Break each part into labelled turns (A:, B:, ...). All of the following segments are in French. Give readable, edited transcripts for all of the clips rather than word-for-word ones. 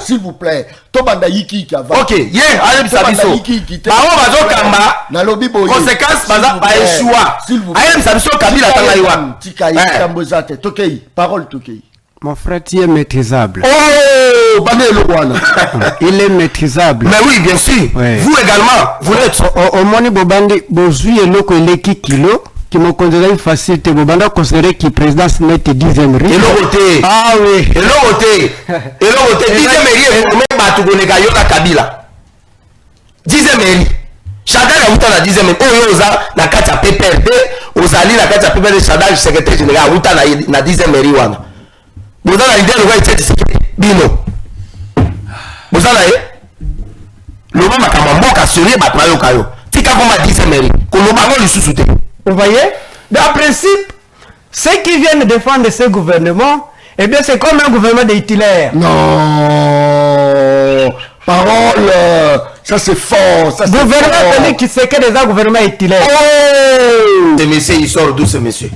A: s'il vous plaît. Tobanda yiki qui va.
B: Ok, yeah, allez bisabiso. Baron bazo kamba.
A: Na lobby boy.
B: Conséquence baza ba échoua. Allez bisabiso Kabila tanga yiwa.
A: Tika yi kambozate. Tokei, parole Tokei.
C: Mon frère, tu es maîtrisable.
A: Oh,
C: il est maîtrisable.
B: Mais oui, bien sûr. Ouais. Vous également, vous l'êtes.
C: Au moins, Bobandi, Bozui et Loko, il est qui kilo, qui m'ont considéré facilité. Bobanda considéré que le président n'est que 10e riche.
B: Et l'autre.
C: Ah oui.
B: Et l'autre. Et l'autre. 10e riche, pour même Batugonega Yoka Kabila. 10e riche. Chacun a outa la 10e riche. Oh, yoza, la katia PPRD, ozali la katia PPRD, Chadal, secrétaire général, outa la 10e riche. Vous avez l'idée de voir Bino. Vous avez le moment où assuré Batmayo Kayo. Si quand on dit c'est mairie, qu'on le sous-souté.
C: Vous voyez, en principe, ceux qui viennent défendre ce gouvernement, eh bien c'est comme un gouvernement des titulaires.
A: Non, parole, ça c'est fort. Ça
C: gouvernement qui sait que des gouvernements titulaires.
B: Oh, ce monsieur, il sort d'où ce monsieur?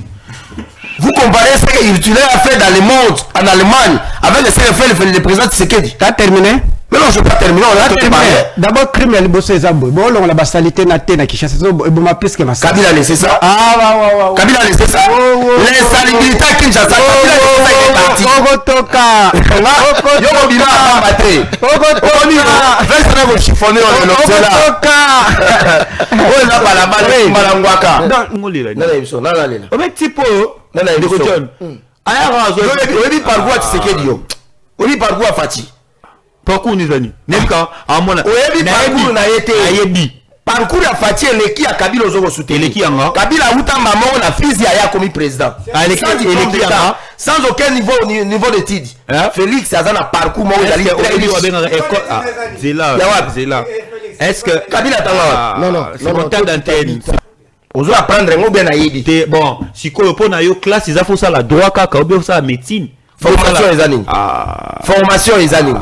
B: Vous comparez ce que Hitler a fait dans le monde, en Allemagne, avec le CFL, le président Tshisekedi.
C: T'as terminé?
B: Mais non, je ne vais pas terminer, on a terminé.
C: D'abord, crime, il y a les Zambo. Bon, on a la basalité, qui chasse, et bon, ma plus que ma sœur.
B: Kabila a laissé ça.
C: Ah, ouais.
B: Kabila a laissé ça. L'insalubrité à Kinshasa. Kabila a laissé ça, il est parti.
C: Ogotoka.
B: Yobobima a battu. Ogotoka. Fais ça, vous chiffonnez, on est là.
C: Ogotoka.
B: On est là, par la balle, Malangwaka.
C: Non, on est là.
B: Non, non, non.
C: On met tipo.
B: Non, non, on dit par quoi Tshisekedi yo. On dit par quoi Fati.
D: Parcours nizani. Nemka amona.
B: Oyebi parcours na yete.
D: Ayebi.
B: Parcours ya Fati eleki ya Kabila ozo soutenir.
D: Eleki yanga.
B: Kabila uta maman na fils ya commis président.
D: Eleki yanga.
B: Sans aucun niveau d'études. Félix azana parcours mo ezali
D: Zela. Est-ce que
B: Kabila tanga?
A: Non,
D: c'est mon temps d'antenne.
B: Ozo apprendre ngo bien na yebi.
D: Bon, si ko po na yo classe ils a faut ça la droit kaka ou bien ça médecine.
B: Formation ezani. Formation ezani.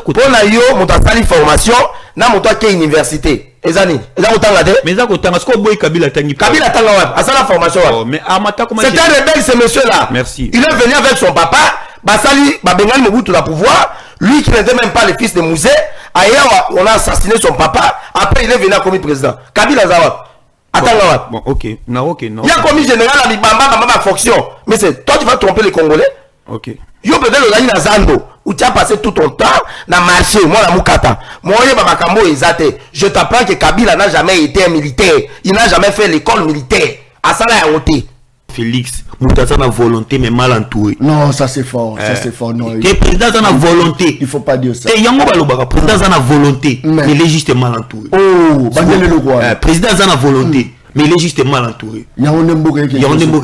B: Pour na yo motasali formation na moto ke université. Ezani. Eza kotanga te.
D: Mais eza kotanga ce ko boy Kabila tangi.
B: Kabila tanga wa. Asala formation wa.
D: Mais amata comment
B: c'est un rebelle ce monsieur là.
D: Merci.
B: Il est venu avec son papa. Basali Babengani Mobutu la pouvoir. Lui qui n'était même pas le fils de Mouzé. Ailleurs on a assassiné son papa. Après il est venu comme président. Kabila Zawa. Attends,
D: bon, ok, non.
B: Il y a commis général à Bibamba fonction. Mais c'est toi qui vas tromper les Congolais.
D: Ok.
B: Yo peut-être le na Zando où tu as passé tout ton temps dans le marché. Moi la Mukata. Moi Babakambo Ezate. Je t'apprends que Kabila n'a jamais été un militaire. Il n'a jamais fait l'école militaire. À ça là honte.
D: Félix, Moutassa a volonté mais mal entouré.
A: Non, ça c'est fort. Ça c'est fort. Non.
D: Le président a volonté.
A: Il faut pas dire ça.
D: Et Yango Balobaka, président a volonté, mais il est juste mal entouré.
A: Oh, Bandele le roi.
D: Président a volonté, mais il est juste mal entouré.
A: Yaoundé Mboka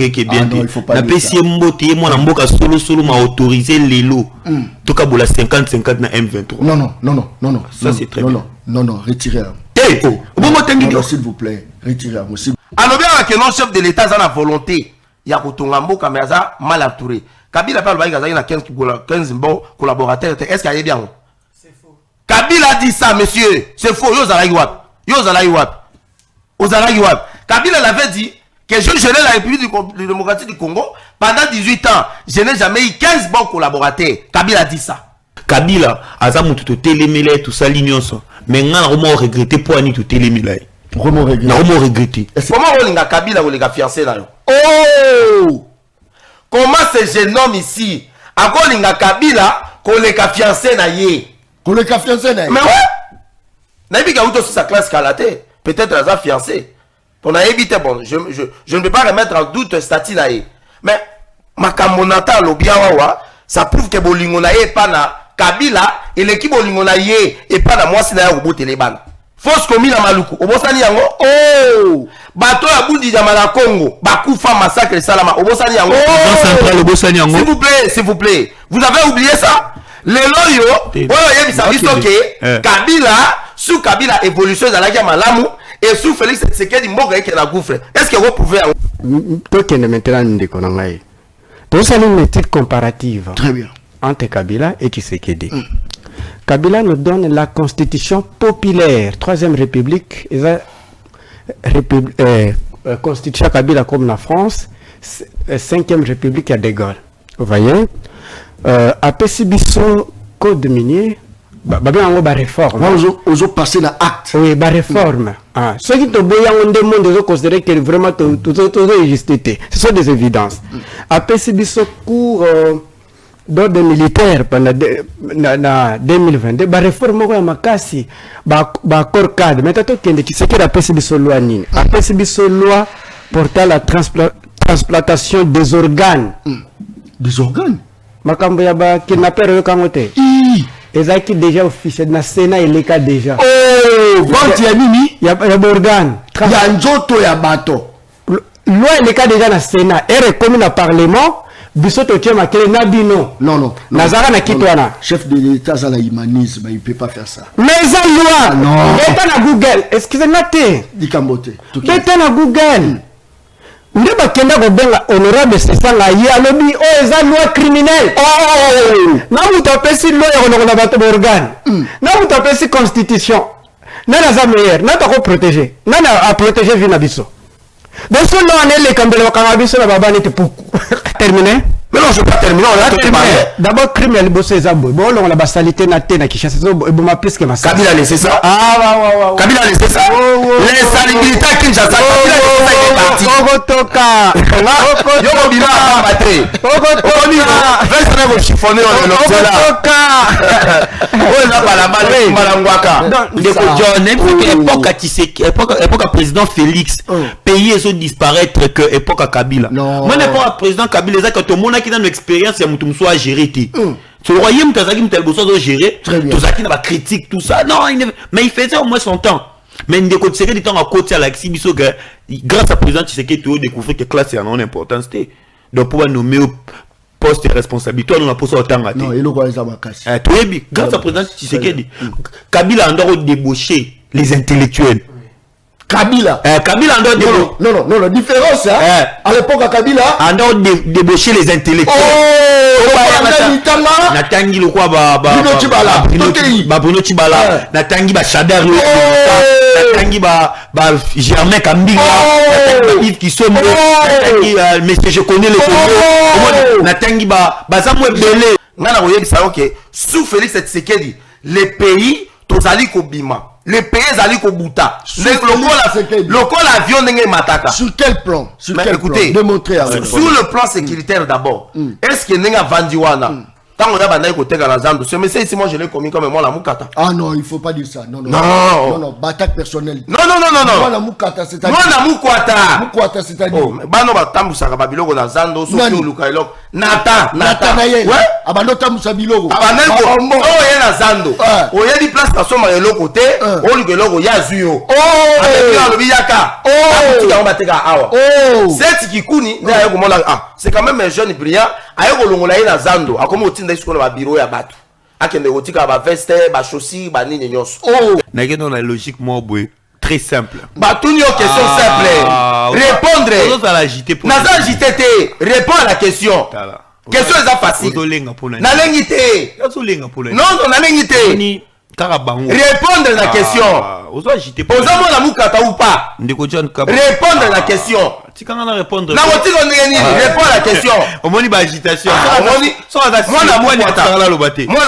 A: qui
D: est bien.
A: Non, il faut pas
D: la
A: dire ça.
D: PCM Mbote, moi Mboka solo m'a autorisé les lots. En tout cas, pour la 50-50 na M23.
A: Non.
D: Ça c'est très bien.
A: Non, retirez.
B: Non,
A: s'il vous plaît, retirez.
B: Alors bien que non chef de l'État a la volonté. Il y a Kotonga Mboka mais ça mal entouré. Kabila parle il y a 15 bons collaborateurs. Est-ce qu'il y a bien? C'est faux. Kabila dit ça, monsieur. C'est faux. Yo zala iwap. Kabila l'avait dit que je gênais la République démocratique du Congo pendant 18 ans. Je n'ai jamais eu 15 bons collaborateurs. Kabila dit ça.
D: Kabila a ça mutu télémélé tout ça l'union ça. Mais on a vraiment regretté pour ani tout télémélé.
A: Vraiment
D: regretté.
B: Comment on a Kabila ou les gars fiancés là? Oh! Comment ce jeune homme ici a qu'on Kabila qu'on les fiancés na yé?
A: Qu'on les fiancés na yé?
B: Mais ouais! Nabi Gaouto sur sa classe kalaté. Peut-être à sa fiancée. On a évité, bon, je ne peux pas remettre en doute le statut là. Mais ma camonata l'obiawa, ça prouve que Bolingo na yé pas na Kabila et l'équipe Bolingo na yé et pas na moi si na yé au bout téléban. Fausse commune à Maluku. Obosani yango. Oh! Bato ya Bundi Jamala Congo. Bakufa massacre salama. Obosani yango. Oh! S'il vous plaît. Vous avez oublié ça? Les loyo. Kabila, sous Kabila évolution dans la guerre malamu et sous Félix Tshisekedi Mboka et la gouffre. Est-ce que vous pouvez
C: toi qui maintenant Ndekonangai. Donc ça une étude comparative.
A: Très bien.
C: Entre Kabila et Tshisekedi. Kabila nous donne la constitution populaire, 3e république, constitution Kabila comme la France, 5e république à De Gaulle. Vous voyez, après Sibiso, code minier ba réforme
A: Ozo passer na acte.
C: oui ba réforme ceux qui te boyant on demande de considérer que vraiment tout existité ce sont des évidences après c'est biso cours d'ordre militaire pendant 2022 ba réforme ko ya makasi ba accord cadre mais tato kende qui c'est que la PC biso loi nini après c'est biso loi portant la transplantation des organes
A: Des organes.
C: makambo ya ba kidnapper yo kangote ezaki déjà officiel na Sénat il est cas déjà
A: Oh, vente ya nini?
C: ya organe
A: Ya nzoto ya bato.
C: loi il est cas déjà na Sénat et reconnu na parlement biso to tiema kele na bino
A: Non.
C: nazara na kitwana
A: Chef de l'État, ça la humanisme, il peut pas faire ça.
C: mais ça loi
A: non.
C: beta na Google excusez-moi te
A: Dikambote.
C: beta na Google nde bakenda kobenga honorable sesanga ye alobi oyo eza loi criminelle na moto apesi loi ya kolongola bato baorgane na moto apesi constitution nani aza meilleur nani takoprotege nani aprotege vi na biso donc so loi wana eleka mbele bakanga biso na babani te puku terminé.
B: Mais non, je ne vais pas terminer, on a tout parlé.
C: D'abord, crime et le boss, c'est bon, on a la salité na tena qui chasse, bon, ma plus que ma
B: Kabila a laissé ça.
C: Ah,
B: Kabila a laissé ça. Les salabilités à Kinshasa. Kabila a laissé ça, il est parti.
C: Ogotoka.
B: Yo, Bila a battu.
C: Ogotoka.
B: Vincent va chiffonner dans le
C: Ogotoka.
B: Oh, là, pas la balle, Malangwaka.
D: Ndeko John, époque à Tshisekedi, époque à président Félix, pays ils ont disparaître que époque à Kabila.
A: Non.
D: Moi n'importe à président Kabila, c'est que tout le monde qui a une expérience, il y a un soit géré. Sur le royaume, Tazaki Mtelboso doit gérer. Tazaki n'a pas critique tout ça. Non, mais il faisait au moins son temps. Mais Ndeko Tshisekedi temps à côté à l'axi biso que grâce à président Tshisekedi, tu as découvert que classe est en importance. Donc pour nommer au poste de responsabilité, on a posé autant à
A: Non, il a ça makasi.
D: grâce à président Tshisekedi, Kabila a droit de débaucher les intellectuels.
A: Kabila.
D: Kabila a droit de débaucher.
A: Non, la différence, hein. À l'époque, à Kabila.
D: A droit de débaucher les intellectuels. Natangi le quoi
A: Bruno Tshibala.
D: Bruno Tshibala. Natangi Chadar. Natangi Germain Kambinga. Natangi Yves Kisombo. Natangi Monsieur je connais les Congo. Natangi Bazamwe Belé.
B: Nana voyez ça ok. Sous Félix Tshisekedi, les pays tozali kobima. Les pays zali kobuta. Le col avion n'est mataka.
A: Sur quel plan? Sur
B: Mais
A: quel
B: écoutez,
A: plan? Démontrer à
B: sur le plan sécuritaire d'abord. Est-ce que n'est Vandiwana? Tant on a bandaï côté Galazando, ce monsieur ici, moi je l'ai commis comme moi la Moukata.
A: Ah non, il faut pas dire ça. Non, bataille personnelle.
B: Non.
A: Moi la Moukata, c'est-à-dire.
B: Moi la Moukata.
A: Moukata, c'est-à-dire.
B: Oh, bah non, bah tambu sarababilo ko Zando, Sofio Lukailok.
A: Nathanaël.
B: Ouais.
A: Abando tambu sabilogo.
B: Abanel ko. Oh, y'a Zando. Oh, y'a di place parce que moi le côté. Oh, le logo y'a Zuyo.
A: Oh.
B: Avec le biyaka. Oh. Tu vas battre awa.
A: Oh.
B: C'est Kikuni. C'est quand même un jeune brillant. Ayo ko longola na Zando. Akomo otinda isko na bureau ya batu. Akende otika ba veste, ba chaussures, ba nini nyonso. Oh.
D: N'a dans la logique moi très simple.
B: Bah tout une question simple. Répondre. Naza agité. Réponds à la question. Question est facile. Nalengité. Non, nalengité. Répondre à la question. Posez-moi la moukata ou pas. Répondre à la question.
D: Répondre.
B: Réponds à la question.
D: Au moins, il y a agitation.
B: Moi, la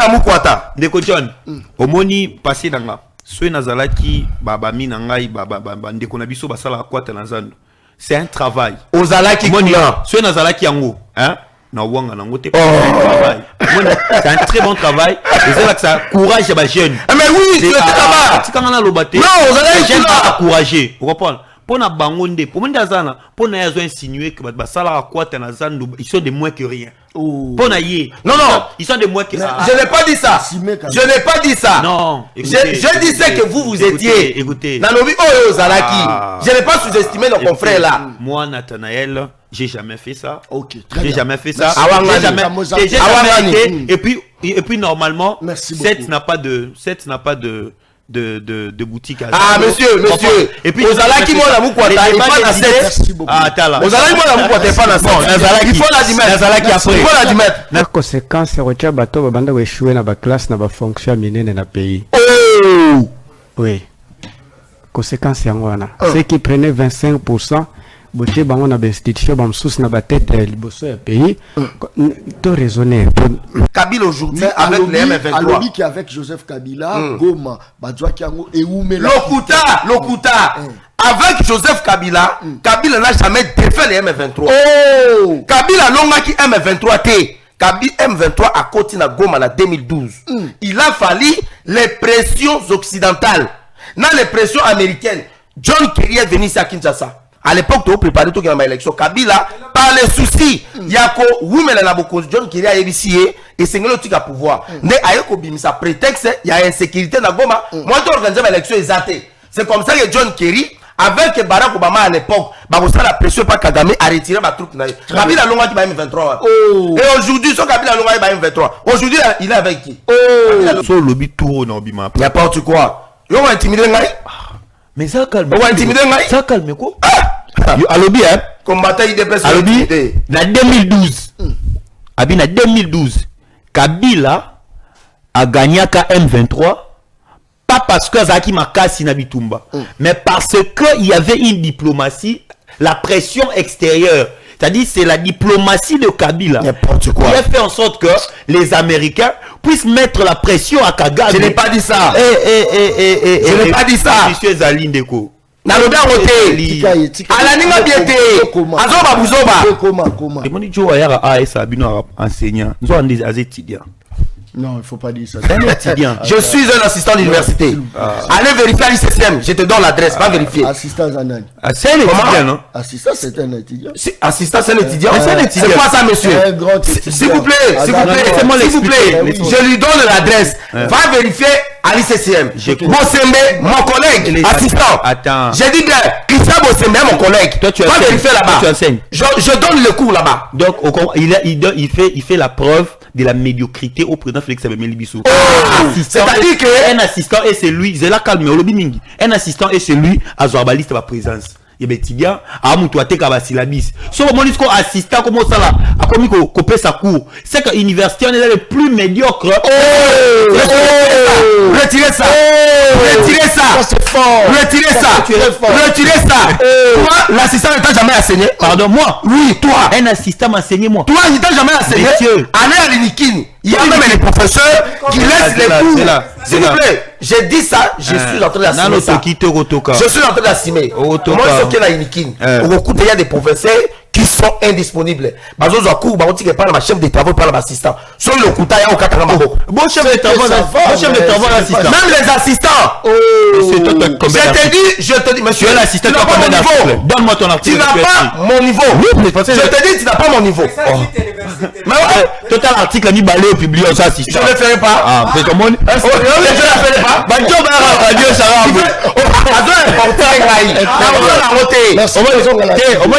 B: moukata.
D: Ndeko John. Au moins, passé dans la. Soit nazalaki baba minangai baba ndeko na biso basala kwata na zando. C'est un travail.
B: Ozalaki kuna.
D: Soit nazalaki yango, hein? Na wanga na ngote. C'est un très bon travail. Et c'est là que ça courage à jeune.
B: Mais oui, tu es là-bas.
D: Tu quand lobaté.
B: Non, ozalaki kuna.
D: Encourager. Vous comprenez? Pour na bangonde, pour mon dazana, pour na yazo insinuer que basala kwata na zando, ils sont de moins que rien. Pour na yé.
B: Non.
D: Ils sont de moins que rien.
B: Je n'ai pas dit ça. Je n'ai pas dit ça.
D: Non.
B: Je disais que vous étiez.
D: Écoutez.
B: Nalobi Oyo Zalaki. Je n'ai pas sous-estimé nos confrères là.
D: Moi, Nathanaël, j'ai jamais fait ça.
A: Ok.
D: J'ai jamais fait ça.
B: J'ai
D: jamais été. Et puis normalement,
A: cette
D: n'a pas de boutique.
B: Ah monsieur.
D: Et puis
B: Ozalaki moi la Moukwata et pas la 7.
D: Ah tala.
B: Ozalaki moi la Moukwata et pas la 7. Il faut la dimettre.
D: Nazalaki après.
B: Il faut la dimettre.
C: La conséquence c'est que bato babanda échouer na ba classe na ba fonction minene na pays.
B: Oh.
C: Oui. Conséquence yango wana. Ceux qui prenaient 25%, boté bango na institution ba msusu na ba tête liboso ya pays to raisonner
B: Kabila aujourd'hui avec les M23
A: Alobi qui avec Joseph Kabila Goma Badjoa Kiango et Oumela
B: Lokuta avec Joseph Kabila Kabila n'a jamais défait les M23 Kabila longaki M23 T Kabila M23 a continué à Goma en 2012 il a fallu les pressions occidentales dans les pressions américaines. John Kerry est venu ici à Kinshasa. À l'époque, tu as préparé tout dans l'élection. Kabila, par les soucis, Yako, Woumela Naboko, John Kerry a éviscé et c'est le truc à pouvoir. Mais Ayoko Bimisa, prétexte, il y a insécurité dans Goma. Moi, tu as organisé l'élection exatée. C'est comme ça que John Kerry, avec Barack Obama à l'époque, la pression par Kagame a retiré ma troupe. Kabila Longa qui va M23. Et aujourd'hui, son Kabila Longa qui va M23. Aujourd'hui, il est avec qui?
D: So lobby tour na obima.
B: N'importe quoi. Yo va intimider ngai.
D: Mais ça calme.
B: On va intimider ngai.
D: Ça calme quoi? À lobby hein.
B: Combattant IDPS.
D: À lobby. Na 2012. Abi na 2012. Kabila a gagné à M23. Pas parce que Zaki Makasi na Bitumba, mais parce qu'il y avait une diplomatie, la pression extérieure. C'est-à-dire c'est la diplomatie de Kabila
B: N'importe quoi.
D: qui a fait en sorte que les Américains puissent mettre la pression à Kagame.
B: Je n'ai pas dit ça.
D: Je
B: n'ai pas dit ça.
D: Monsieur Zaline Deko.
B: Nalobi roté. Alaninga biete. Azoba buzoba.
A: Comment
D: Demoni Jo ayara AS abino enseignant. Nous sommes des étudiants.
A: Non, il faut pas dire ça.
B: Je suis un assistant d'université. Allez vérifier à l'ICCM. Je te donne l'adresse, pas vérifier.
A: Assistant Zanan.
D: C'est un étudiant, non?
A: Assistant, c'est un étudiant.
B: Assistant, c'est un étudiant.
D: C'est
B: quoi ça, monsieur?
A: Un grand étudiant.
B: S'il vous plaît, s'il vous plaît, s'il vous plaît. Je lui donne l'adresse. Va vérifier à l'ICCM. Bosembe, mon collègue, assistant.
D: Attends.
B: J'ai dit bien, Christian Bosembe, mon collègue.
D: Toi, tu
B: va
D: enseignes.
B: vérifier là-bas.
D: Tu enseignes.
B: Je donne le cours là-bas.
D: Donc, il fait la preuve de la médiocrité au président Félix Abemeli Bissou.
B: C'est-à-dire que
D: un assistant et c'est lui, c'est la calme, un assistant et c'est lui à Zoabaliste ma présence. Et bien, Tibia, à Moutouate Kabasilabis. Si on dit assistant, comment ça là, à comme il coupe sa cour, c'est que l'université, on est le plus médiocre.
B: Retirez ça. Retirez ça.
A: C'est fort.
B: Retirez ça. Retirez ça. Toi, l'assistant ne t'a jamais enseigné.
D: Pardon, moi?
B: Oui, toi.
D: Un assistant m'a enseigné, moi.
B: Toi, il t'a jamais enseigné.
D: Monsieur.
B: Allez à l'Inikini. Il y a même les professeurs qui laissent les cours. S'il vous plaît, j'ai dit ça, je suis en train d'assumer ça. Je suis en train d'assumer. Moi, ce qui est la Inikini, il y a des professeurs qui sont indisponibles. Parce que je parle ma chef de travaux, par l'assistant. Sur le coup, il y a aucun
D: bon chef de travaux, l'assistant.
B: Même les assistants. Je te dis, monsieur,
D: tu es l'assistant, tu n'as pas mon niveau. Donne-moi ton article.
B: Tu n'as pas mon niveau. Je te dis, tu n'as pas mon niveau.
D: Mais total article a mis balai au public aux assistants.
B: Je ne le ferai pas.
D: Ah, mais comment? Je ne le
B: ferai pas.
D: Radio, ça va.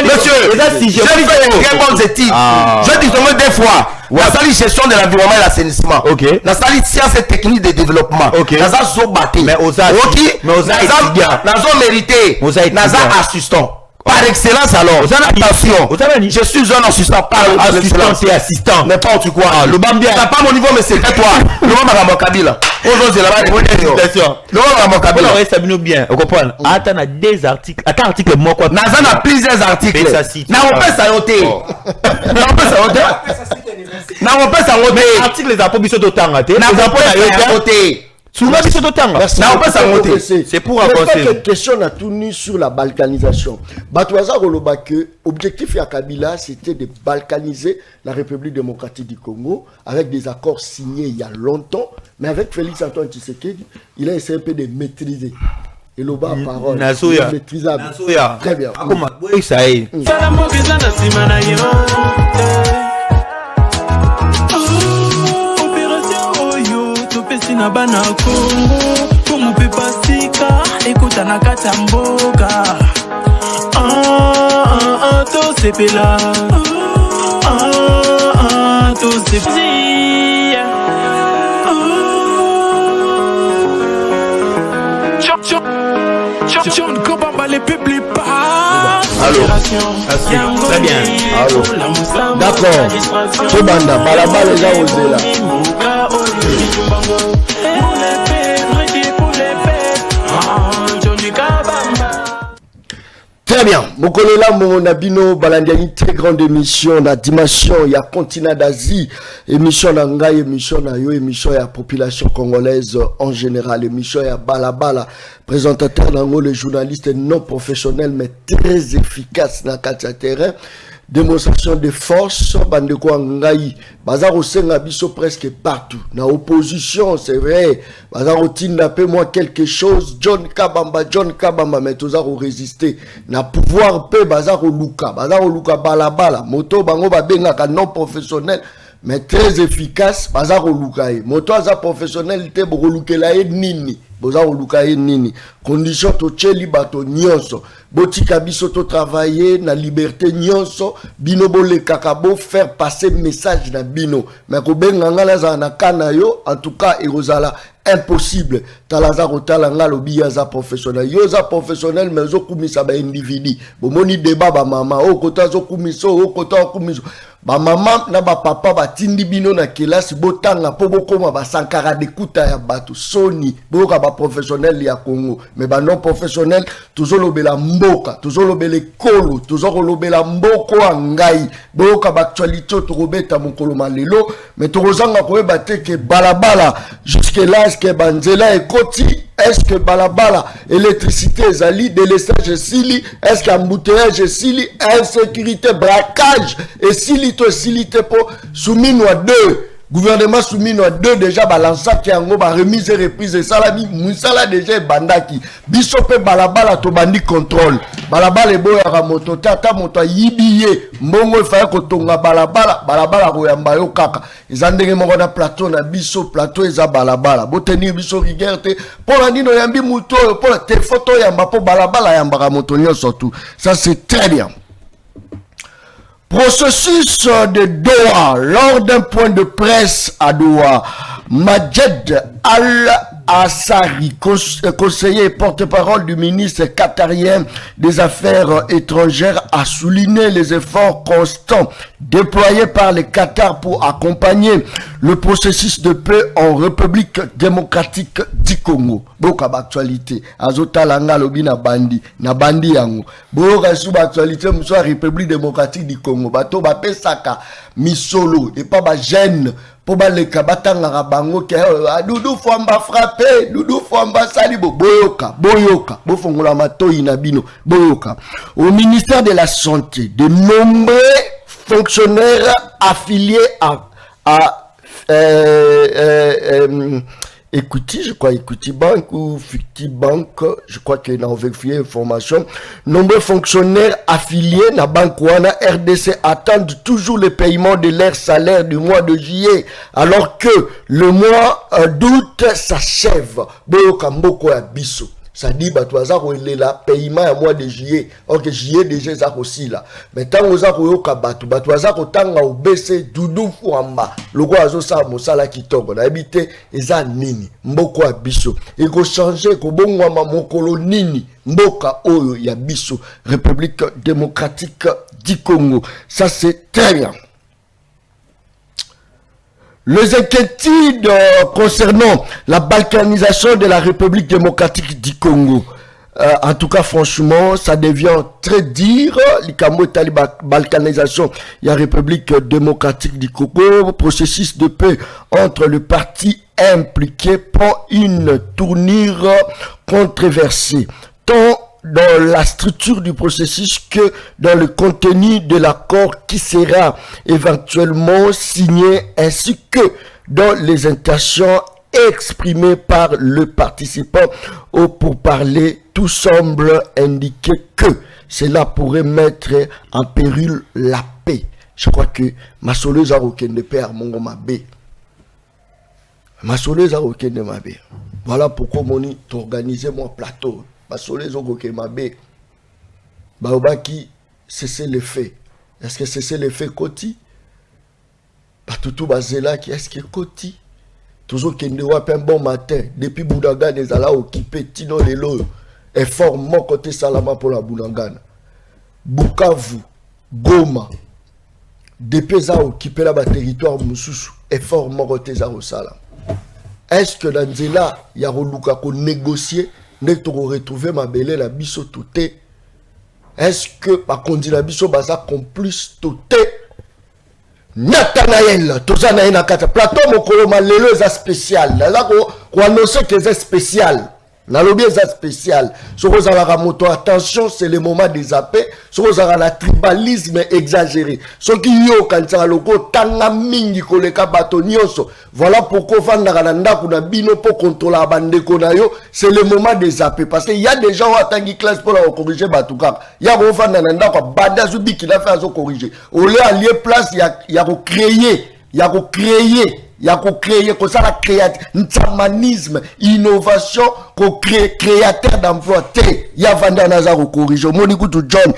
B: Monsieur, je fais des très bonnes études. Je dis seulement des fois. La salle gestion de l'environnement et l'assainissement. La salle sciences et techniques de développement. La salle sobaté.
D: Mais aux
B: mérité. La salle assistant. Par excellence alors. Attention. Je suis un assistant.
D: Assistant.
B: N'importe quoi.
D: Le Bambia.
B: T'as pas mon niveau, mais c'est toi. Le Bambia à mon Kabila. Aujourd'hui, là-bas, le Bambia à mon Kabila.
D: On reste bien. Vous comprenez? Attends, a des articles. Attends, article moi quoi?
B: Nazan a plusieurs articles. N'a on peut s'arrêter. N'a on peut s'arrêter. N'a on peut s'arrêter.
D: Article les approbations d'autant raté.
B: N'a on peut s'arrêter.
D: C'est pour avancer.
A: Quelques questions à tourner sur la balkanisation. Batouaza Roloba que objectif à Kabila c'était de balkaniser la République démocratique du Congo avec des accords signés il y a longtemps, mais avec Félix Antoine Tshisekedi, il a essayé un peu de maîtriser. Et le bas parole,
D: Nasoya.
A: maîtrisable.
D: Nasoya.
A: Très bien.
D: Comment? Oui, ça y est.
E: Na bana Congo pour mon papa sika écoute na kata mboka to sepela to sepia John Kobamba les publics pas.
B: Allô.
D: Très bien.
B: Allô.
A: D'accord. Tobanda balaba les gens osé là. Très bien. Mokolela Monabino Balandiani, très grande émission, la dimension, il y a continent d'Asie, émission d'Angaï, émission d'Ayo, émission de la population congolaise en général, émission de Balabala, présentateur d'Ango, les journalistes non professionnels mais très efficaces dans le terrain. Démonstration de force, Bandeko Angaï, Bazar au Sengabiso presque partout. Na opposition, c'est vrai. Bazar au Tindape, moi quelque chose. John Kabamba, mais tous au résister. Na pouvoir pe, Bazar au Luka Balabala. Moto Bango Babenga, non professionnel, mais très efficace. Bazar au Luka. Moto Aza professionnel, te Borolukelae Nini. Bazar au Luka Nini. Condition to Cheli Bato Nyonso. Botika biso to travailler na liberté nyonso bino bole kakabo faire passer message na bino mais ko benga ngala za na kana yo en tout cas erozala impossible talaza kotala ngalo biya za professionnel yo za professionnel mais zo kumisa ba individu bomoni débat ba mama o kota zo kumiso o kota kumiso ba mama na ba papa ba tindi bino na kelasi botanga po bokoma ba sankara de kuta ya bato soni boka ba professionnel ya Congo mais ba non professionnel tozolobela mboka tozolobela kolo tozolobela mboko angai boka ba actualité tokobeta mokolo malelo mais tozanga koyeba te ke balabala jusque là est-ce que banzela ekoti est-ce que balabala électricité zali délestage sili est-ce qu'embouteillage sili insécurité braquage et sili to silité pour soumis à deux gouvernement soumis à deux déjà balança qui en ba remise et reprise et salami musala déjà bandaki bisope balabala to bandi contrôle balabala boya moto tata moto yibiye mbongo fa ko tonga balabala ko yamba yo kaka ezandenge moko na plateau na biso plateau eza balabala botenir biso rigerte pour la nino yambi muto pour la te photo yamba po balabala yamba moto surtout ça c'est très bien. Processus de Doha, lors d'un point de presse à Doha, Majed Al-Assari, conseiller et porte-parole du ministre qatarien des Affaires étrangères, a souligné les efforts constants déployés par le Qatar pour accompagner le processus de paix en République démocratique du Congo. Boka actualité, azota langa lobi na bandi yango. Boka sous actualité muso République démocratique du Congo. Bato ba pesaka misolo et pas ba gêne. Po ba le kabatanga rabango ke Doudou Fwamba frappé, Doudou Fwamba salibo boyoka, bofongola matoi na bino, boyoka. Au ministère de la Santé, de nombreux fonctionnaires affiliés à Equity, je crois Equity Bank ou Ficti Bank, je crois qu'il y a vérifié l'information. Nombreux fonctionnaires affiliés à Banque Wana RDC attendent toujours le paiement de leur salaire du mois de juillet, alors que le mois d'août s'achève. Boyoka mboko ya biso. Ça dit, batoaza la paiement à mois de juillet. Ok, juillet déjà ça aussi là. Mais tant que ça koyoka batoaza kotanga obese Doudou Fwamba. Logo azo sa mosala kitoko. Na habité eza nini. Mboko ya biso. Et ko changer ko bongwa mokolo nini. Mboka oyo ya biso. République démocratique du Congo. Ça c'est très bien. Les inquiétudes concernant la balkanisation de la République démocratique du Congo. En tout cas, franchement, ça devient très dur. La balkanisation de la République démocratique du Congo. Processus de paix entre les partis impliqués prend une tournure controversée. Tant dans la structure du processus que dans le contenu de l'accord qui sera éventuellement signé ainsi que dans les intentions exprimées par le participant au pourparlers. Tout semble indiquer que cela pourrait mettre en péril la paix. Je crois que Masolo Zarokende Père Mongo Mabe. Masolo Zarokende Mabe. Voilà pourquoi mon organiser mon plateau. Basole zogoke mabe baobaki cesser les faits. Est-ce que cesser les faits koti batutu bazela qui est-ce que koti toujours kende wa un bon matin depuis Bounagana ezala occupé tino lelo effort mon côté salama pour la Bounagana Bukavu Goma depuis ça occupé la territoire mususu effort mon côté za osala. Est-ce que dans zela ya roluka ko négocier ne to retrouver ma belle la biso touté est-ce que par condamnation biso baza complice toté Nathanaël tozana na kata plateau mokolo malelo eza spécial là ko annoncer que c'est spécial na lobby eza spécial soko zalaka moto attention c'est le moment des zappés soko zalaka la tribalisme exagéré soki yo kanisa loko tanga mingi koleka bato nyonso voilà pourquoi vandaka na ndako na bino pour contrôler bandeko na yo c'est le moment des zappés parce que il y a des gens qui atangi classe pour corriger bato kaka ya ko vanda na ndako bada zubi qui l'a fait azo corriger au lieu allier place ya ko créer comme ça la créatisme, innovation, créateur d'emploi. Il y a Vanda Nazaro corrige. Monikutu John,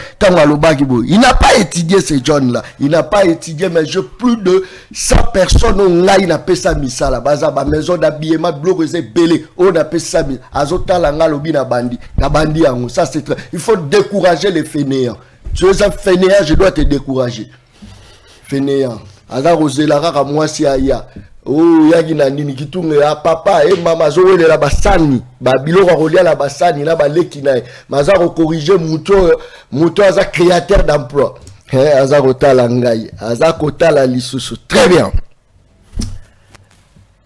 A: il n'a pas étudié ces John là. Il n'a pas étudié, mais je plus de 100 personnes là, il n'a pas ça missa la base ma maison d'habillement bloqué belé. On a pas ça mis. Azota langa lobi na bandi. Na bandi ça c'est très. Il faut décourager les fainéants. Tu es un fainéant, je dois te décourager. Fainéant. Aza rozela kaka mwasi aya oh yaki na nini kitunge ya papa mama zo welela basani ba biloko kolia la basani na ba leki na maza ko corriger muto aza créateur d'emploi aza kotala ngai aza kotala lisusu très bien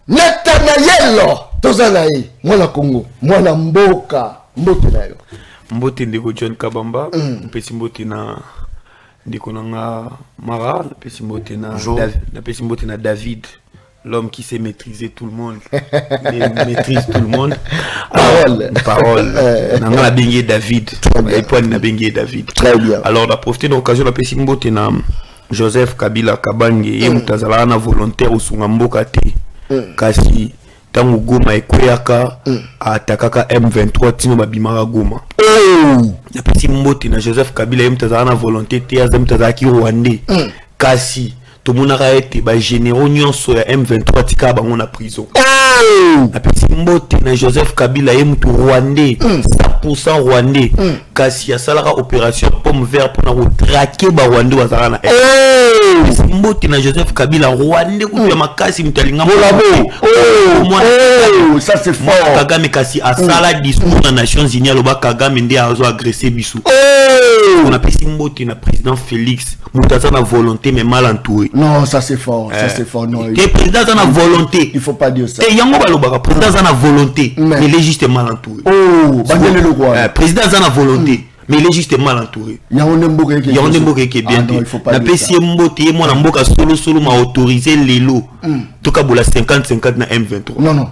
A: Nathanaël tozana mwana Congo mwana mboka mbote na yo
D: mbote ndeko John Kabamba mpesi mbote na ndeko nanga Mara mpesi mbote na David l'homme qui sait maîtriser tout le monde il maîtrise tout le monde parole nanga la bengue David et puis na bengue David
A: très bien
D: alors on a profité de l'occasion la mpesi mbote na Joseph Kabila Kabange ye mutazala na volontaire usunga mboka te kasi tango Goma ekweyaka atakaka M23 tino babimaka Goma na pesi mbote na Joseph Kabila ye mutazala na volonté te azem mutazala ki Rwandais kasi tomonaka ete ba généraux nyonso ya M23 tika bango na prison na pesi mbote na Joseph Kabila ye mutu Rwandais 100% Rwandais kasi asalaka opération pomme vert pour na traquer ba Rwandais bazala na pesi mbote na Joseph Kabila Rwandais kutu ya makasi mutalinga
A: ça c'est fort
D: Kagame kasi asala discours na Nations Unies aloba Kagame nde azo agresser biso on a pesi mbote na président Félix mutaza na volonté mais mal entouré
A: non ça c'est fort ça c'est fort non
D: le président a na volonté
A: il faut pas dire ça
D: et yango balobaka président a na volonté mais il est juste mal entouré
A: bandele le quoi
D: président a na volonté mais il est juste mal entouré
A: Yonde Mboka
D: qui est bien dit
A: na
D: pesi mbote ye mwana mboka solo ma autorisé lelo toka bola 50-50 na M23
A: non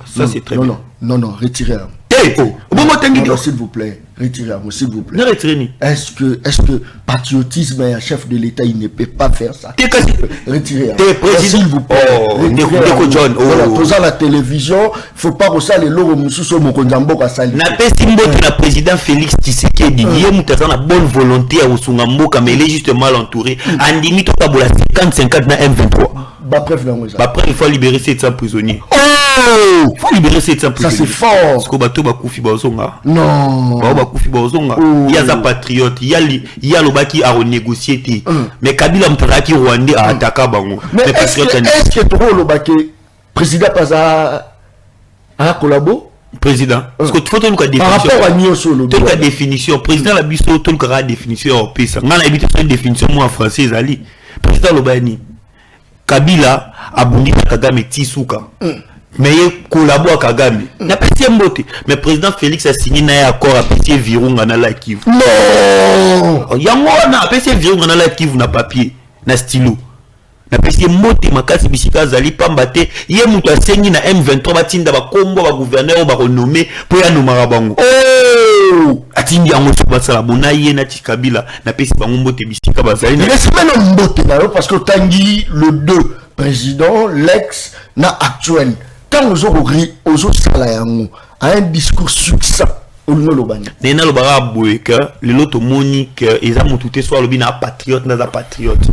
D: ça c'est très bien
A: non retirez
D: s'il
A: vous plaît retirez-moi s'il vous plaît est-ce que patriotisme et un chef de l'État il ne peut pas faire ça retirez s'il vous plaît
D: John
A: voilà la télévision faut pas que ça les logo mususo mokonjamboka sali
D: na pesi mbote na président Félix Tshisekedi ye mutaza na bonne volonté à usunga mboka mais il est juste mal entouré andimi toka bola 50-50 na M23
A: il
D: faut libérer 700 prisonniers il faut libérer 700 prisonniers
A: ça c'est fort
D: parce que bato bakufi bazonga
A: non
D: bakufi bazonga ya za patriote ya lobaki a renégocier te mais Kabila mutaki Rwandais a attaquer bango
A: mais est-ce que trop lobaki président pas a collabo
D: président parce que faut tout définition
A: par rapport à Nyosolo
D: tout la définition président la biso tout la définition au pesa ngana habite cette définition moi française ali président lobani Kabila abundi Kagame tisuka mais il collabore Kagame na pesi mbote mais président Félix a signé un accord à pesi Virunga na la Kivu
A: non
D: yango na pesi Virunga na la Kivu na papier na stylo na pesi mbote makasi bisika zali pambate ye mutu asengi na M23 batinda ba kombo ba gouverneur ba renommé pour ya nomara bango atindi yango so basala bona ye na Kabila na pesi bango mbote bisika bazali
A: mais c'est même mbote na parce que tangi le 2 président l'ex na actuel quand nous aux sala yango a un discours succinct
D: nena lobara boyeka lelo to moni que eza mutu te soit lobi na patriote na za patriote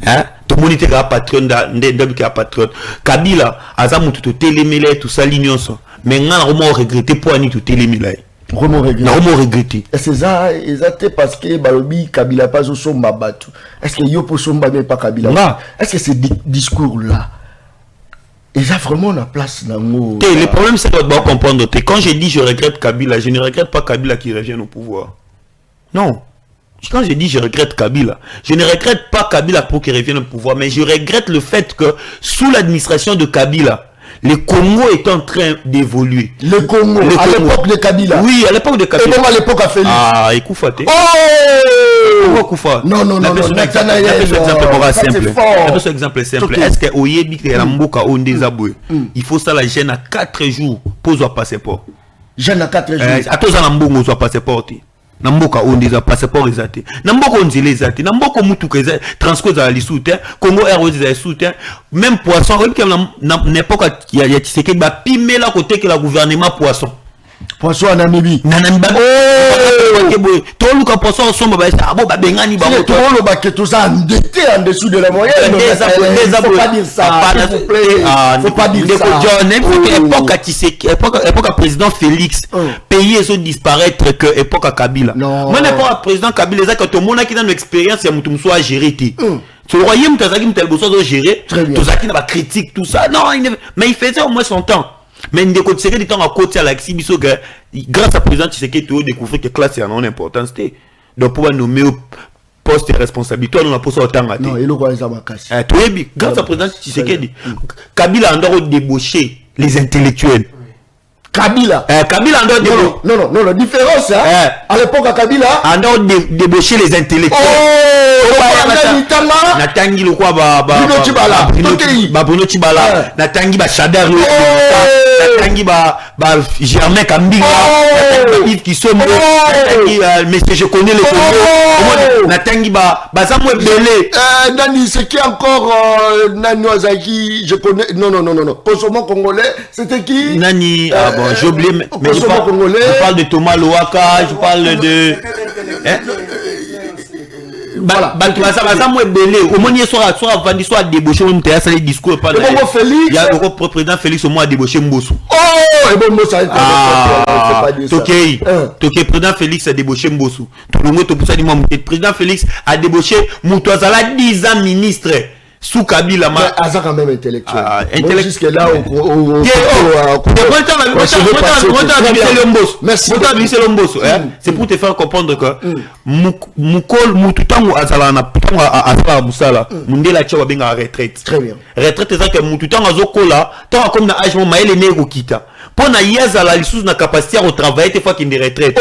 D: hein to moni te ka patriote nde ka patriote Kabila aza mutu to telemele tout ça l'union mais ngana romo regretter pour ani to telemele
A: romo
D: regretter
A: c'est ça exact parce que balobi Kabila pas au somba batu est-ce que yo po somba mais pas Kabila est-ce que ce discours là ils ont vraiment la place dans le...
D: Le problème, c'est de comprendre. Quand je dis je regrette Kabila, je ne regrette pas Kabila qui revient au pouvoir. Non. quand je dis je regrette Kabila, je ne regrette pas Kabila pour qu'il revienne au pouvoir, mais je regrette le fait que sous l'administration de Kabila, le Congo est en train d'évoluer.
A: Le Congo, à l'époque de Kabila.
D: Oui, à l'époque de Kabila.
A: Et donc à l'époque à Félix.
D: Ah, Ekoufate.
A: Oh
D: Koufa.
A: Non, non, non, non.
D: Exemple simple. Est-ce que Oyebi et Ramboka ont des aboués? Il faut ça la gêne à 4 jours pour un passeport.
A: Gêne à 4 jours.
D: À tous en Ambongo soit passeport. Namboka on des passeports exaté. Namboka on dit les athées. Namboka mutuka transcode à l'issoute. Congo Airways à l'issoute. Même poisson, n'importe qui a tissé qui va pimer là côté que le gouvernement poisson.
A: Poisson en Namibie.
D: Nanamba. Oh! Tout le poisson ensemble, bah bon bah bengani bah.
A: Tout le bac tout ça endetté en dessous de la moyenne. Faut pas dire ça. Faut pas dire ça.
D: Époque président Félix, pays ils ont disparaître que époque Kabila. Moi n'importe président Kabila ça que tout le monde qui a une expérience, il y a soit géré. Tu le royaume, tu as dit que tu as géré. Tout ça qui n'a pas critique tout ça. Non, mais il faisait au moins son temps. Mais il y a des temps à côté à l'Axibiso, grâce à président Tshisekedi, tu as découvert que classe est en importance. Donc pour nommer au poste de responsabilité, on a posé autant à
A: non, il a ma casse.
D: Grâce à président Tshisekedi, Kabila a encore débauché les intellectuels.
A: Kabila.
D: Kabila a encore
A: non, la différence, hein, à l'époque à Kabila,
D: a encore débauché les intellectuels. Natangi le quoi Bruno Tibala Natangi ba Chadar Natangi ba Germain Kambinga Natangi Yves Kisombo Natangi monsieur je connais le Congo Natangi ba Zamwe Belé
A: Nani c'est qui encore Nani Ozaki je connais non consommant congolais c'était qui
D: Nani ah bon j'ai oublié mais je parle de Thomas Loaka je parle de voilà Zamwe Belé au moins soit vendu soit débauché même t'as ça les discours pas il y a le président Félix au moins débauché Mbossou
A: et bon moi ça pas dire ça
D: Toké président Félix a débauché Mbossou tout le monde pour ça dit moi président Félix a débauché Moutouazala 10 ans ministre sous Kabila
A: mais ça quand même intellectuel jusque là
D: c'est pour te faire comprendre que Moukol Moututango Azalana Azala Moussala Mundela Tchawa Benga retraite
A: très bien
D: retraite c'est ça que Moututango Azokola tant comme na âge Maël Nego Kita pour na yazala lisous na capacité à travailler des fois qu'il est retraite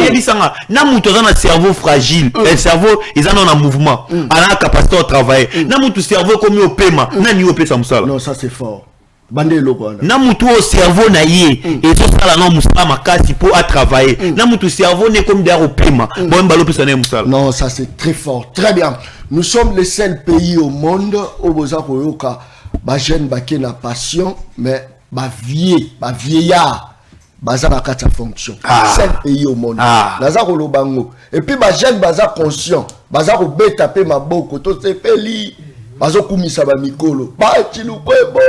D: et dit ça na Moutouazana cerveau fragile le cerveau ils en ont un mouvement à la capacité à travailler na Moutou cerveau comme au paiement na ni au paiement Samsala
A: non ça c'est fort bandé loko
D: na Moutou au cerveau na yé et ça ça na Moussa makasi pour à travailler na Moutou cerveau n'est comme derrière au paiement bon mbalo pesa na Moussala
A: non ça c'est très fort très bien nous sommes les seuls pays au monde où boza koyoka ba jeune ba na passion mais ba vieillard baza na kata fonction seul pays au monde naza ko lobango et puis ba jeune baza conscient baza ko beta pe maboko to sepeli bazo kumisa ba mikolo ba chilukwebo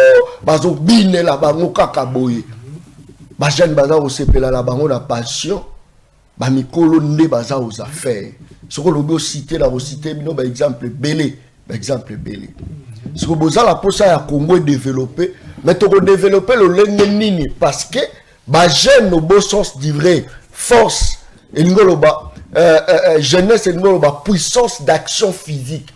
A: bazo binela bango kaka boye ba jeune baza ko sepela la bango na passion ba mikolo nde baza aux affaires soko lobi o citer la citer bino ba exemple belé soko boza la posa ya Congo développer mais tu peux développer le lengenini parce que ba jeune au beau sens du vrai force et ngoloba jeunesse et ngoloba puissance d'action physique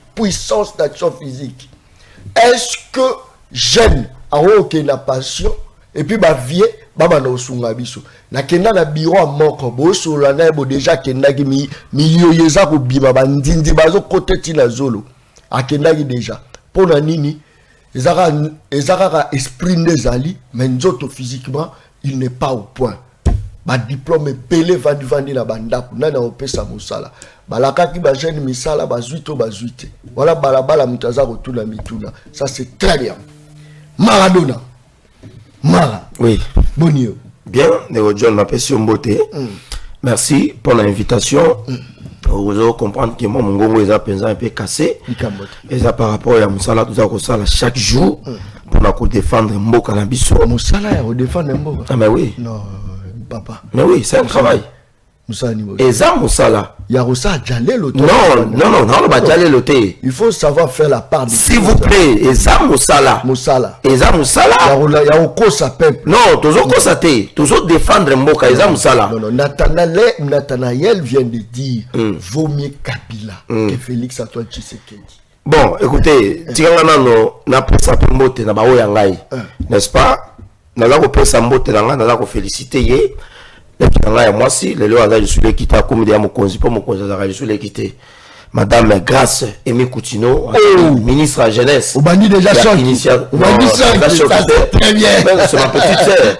A: est-ce que jeune a aucune passion et puis ba vieux baba na osunga biso na kenda na bureau à moko bo sola na bo déjà kenda ki mi yoyeza ko bima ba ndindi bazo côté tina zolo akenda ki déjà pour na nini ezaka esprit nezali mais nzoto physiquement il n'est pas au point ba diplôme pelé vandi na bandako nana opesa mosala balaka ki ba jeune misala ba zuito voilà balabala mutaza ko tuna mituna ça c'est très bien Maradona
B: oui
A: bonio
B: bien Nego John ma passion beauté merci pour l'invitation vous allez comprendre que mon ngongo est un peu cassé et ça par rapport à Moussala tout ça qu'on sala chaque jour pour défendre Mboka na biso
A: Moussala ya défendre Mboka
B: ah mais oui
A: non papa
B: mais oui c'est un travail
A: Moussani
B: eza musala
A: Yarosa Djalé l'autre.
B: non ba Djalé l'autre.
A: Il faut savoir faire la part des
B: s'il vous plaît eza musala eza musala
A: Yaroko sa peuple.
B: non toujours constater toujours défendre mboka eza musala.
A: Non Nathanaël vient de dire vaut mieux Kabila que Félix Antoine Tshisekedi.
B: Bon écoutez tikanga nano na pesa mbote na ba oya ngai n'est-ce pas naza ko pesa mbote na nga naza ko féliciter ye et moi si les lois je suis l'équité à comme mon conzi pour mon conzi je suis l'équité madame Grâce Emi Coutinho ministre de la jeunesse
A: on dit déjà ça très bien
B: c'est ma petite sœur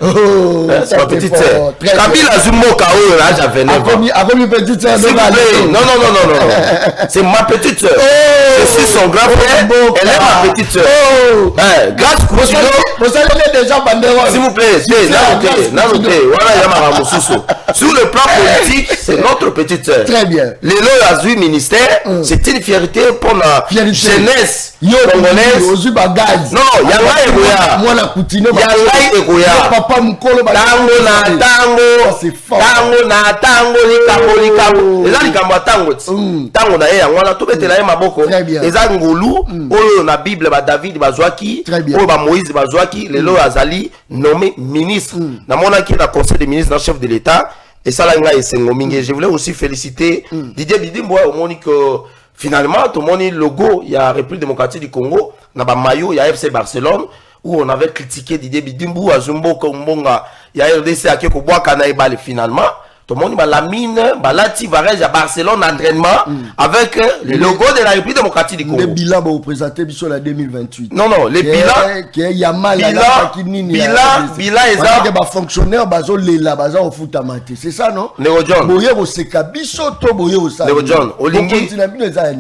B: c'est ma petite sœur Kabila Zumbo Kao là j'avais 9 ans
A: avant une petite sœur
B: non c'est ma petite sœur je suis son grand frère elle est ma petite sœur Grâce Coutinho
A: vous savez déjà banderole
B: s'il vous plaît nanoté voilà Yamara Mosusu sur le plan politique c'est notre petite sœur
A: très bien
B: les lois Azui ministère c'est une fierté pour la jeunesse congolaise. Non, Yanga Egoya.
A: Moi la Coutinho.
B: Yanga Egoya.
A: Papa Mukolo.
B: Tango na tango likabo. Eza likambo tango. Tango na ye ngwana to betela ye maboko. Eza ngulu oyo na Bible ba David bazwaki, oyo ba Moïse bazwaki, lelo azali nommé ministre. Na mona ki na conseil des ministres, chef de l'État. Et ça là, je voulais aussi féliciter Didier Bidimbo au monde que finalement tout le monde logo il y a République démocratique du Congo, na ba maillot il y a FC Barcelone où on avait critiqué Didier Bidimbo à Zumbo Kombonga, il y a RDC à Keko Boakana et Bale finalement. Tout le monde va la mine, Balati Varese à Barcelone entraînement avec le logo de la République démocratique du Congo.
A: Le bilan va vous présenter sur la 2028.
B: Non, les bilans. Bilan,
A: ils ont fonctionnaire, c'est ça, non?
B: Néo John.
A: Néo
B: John,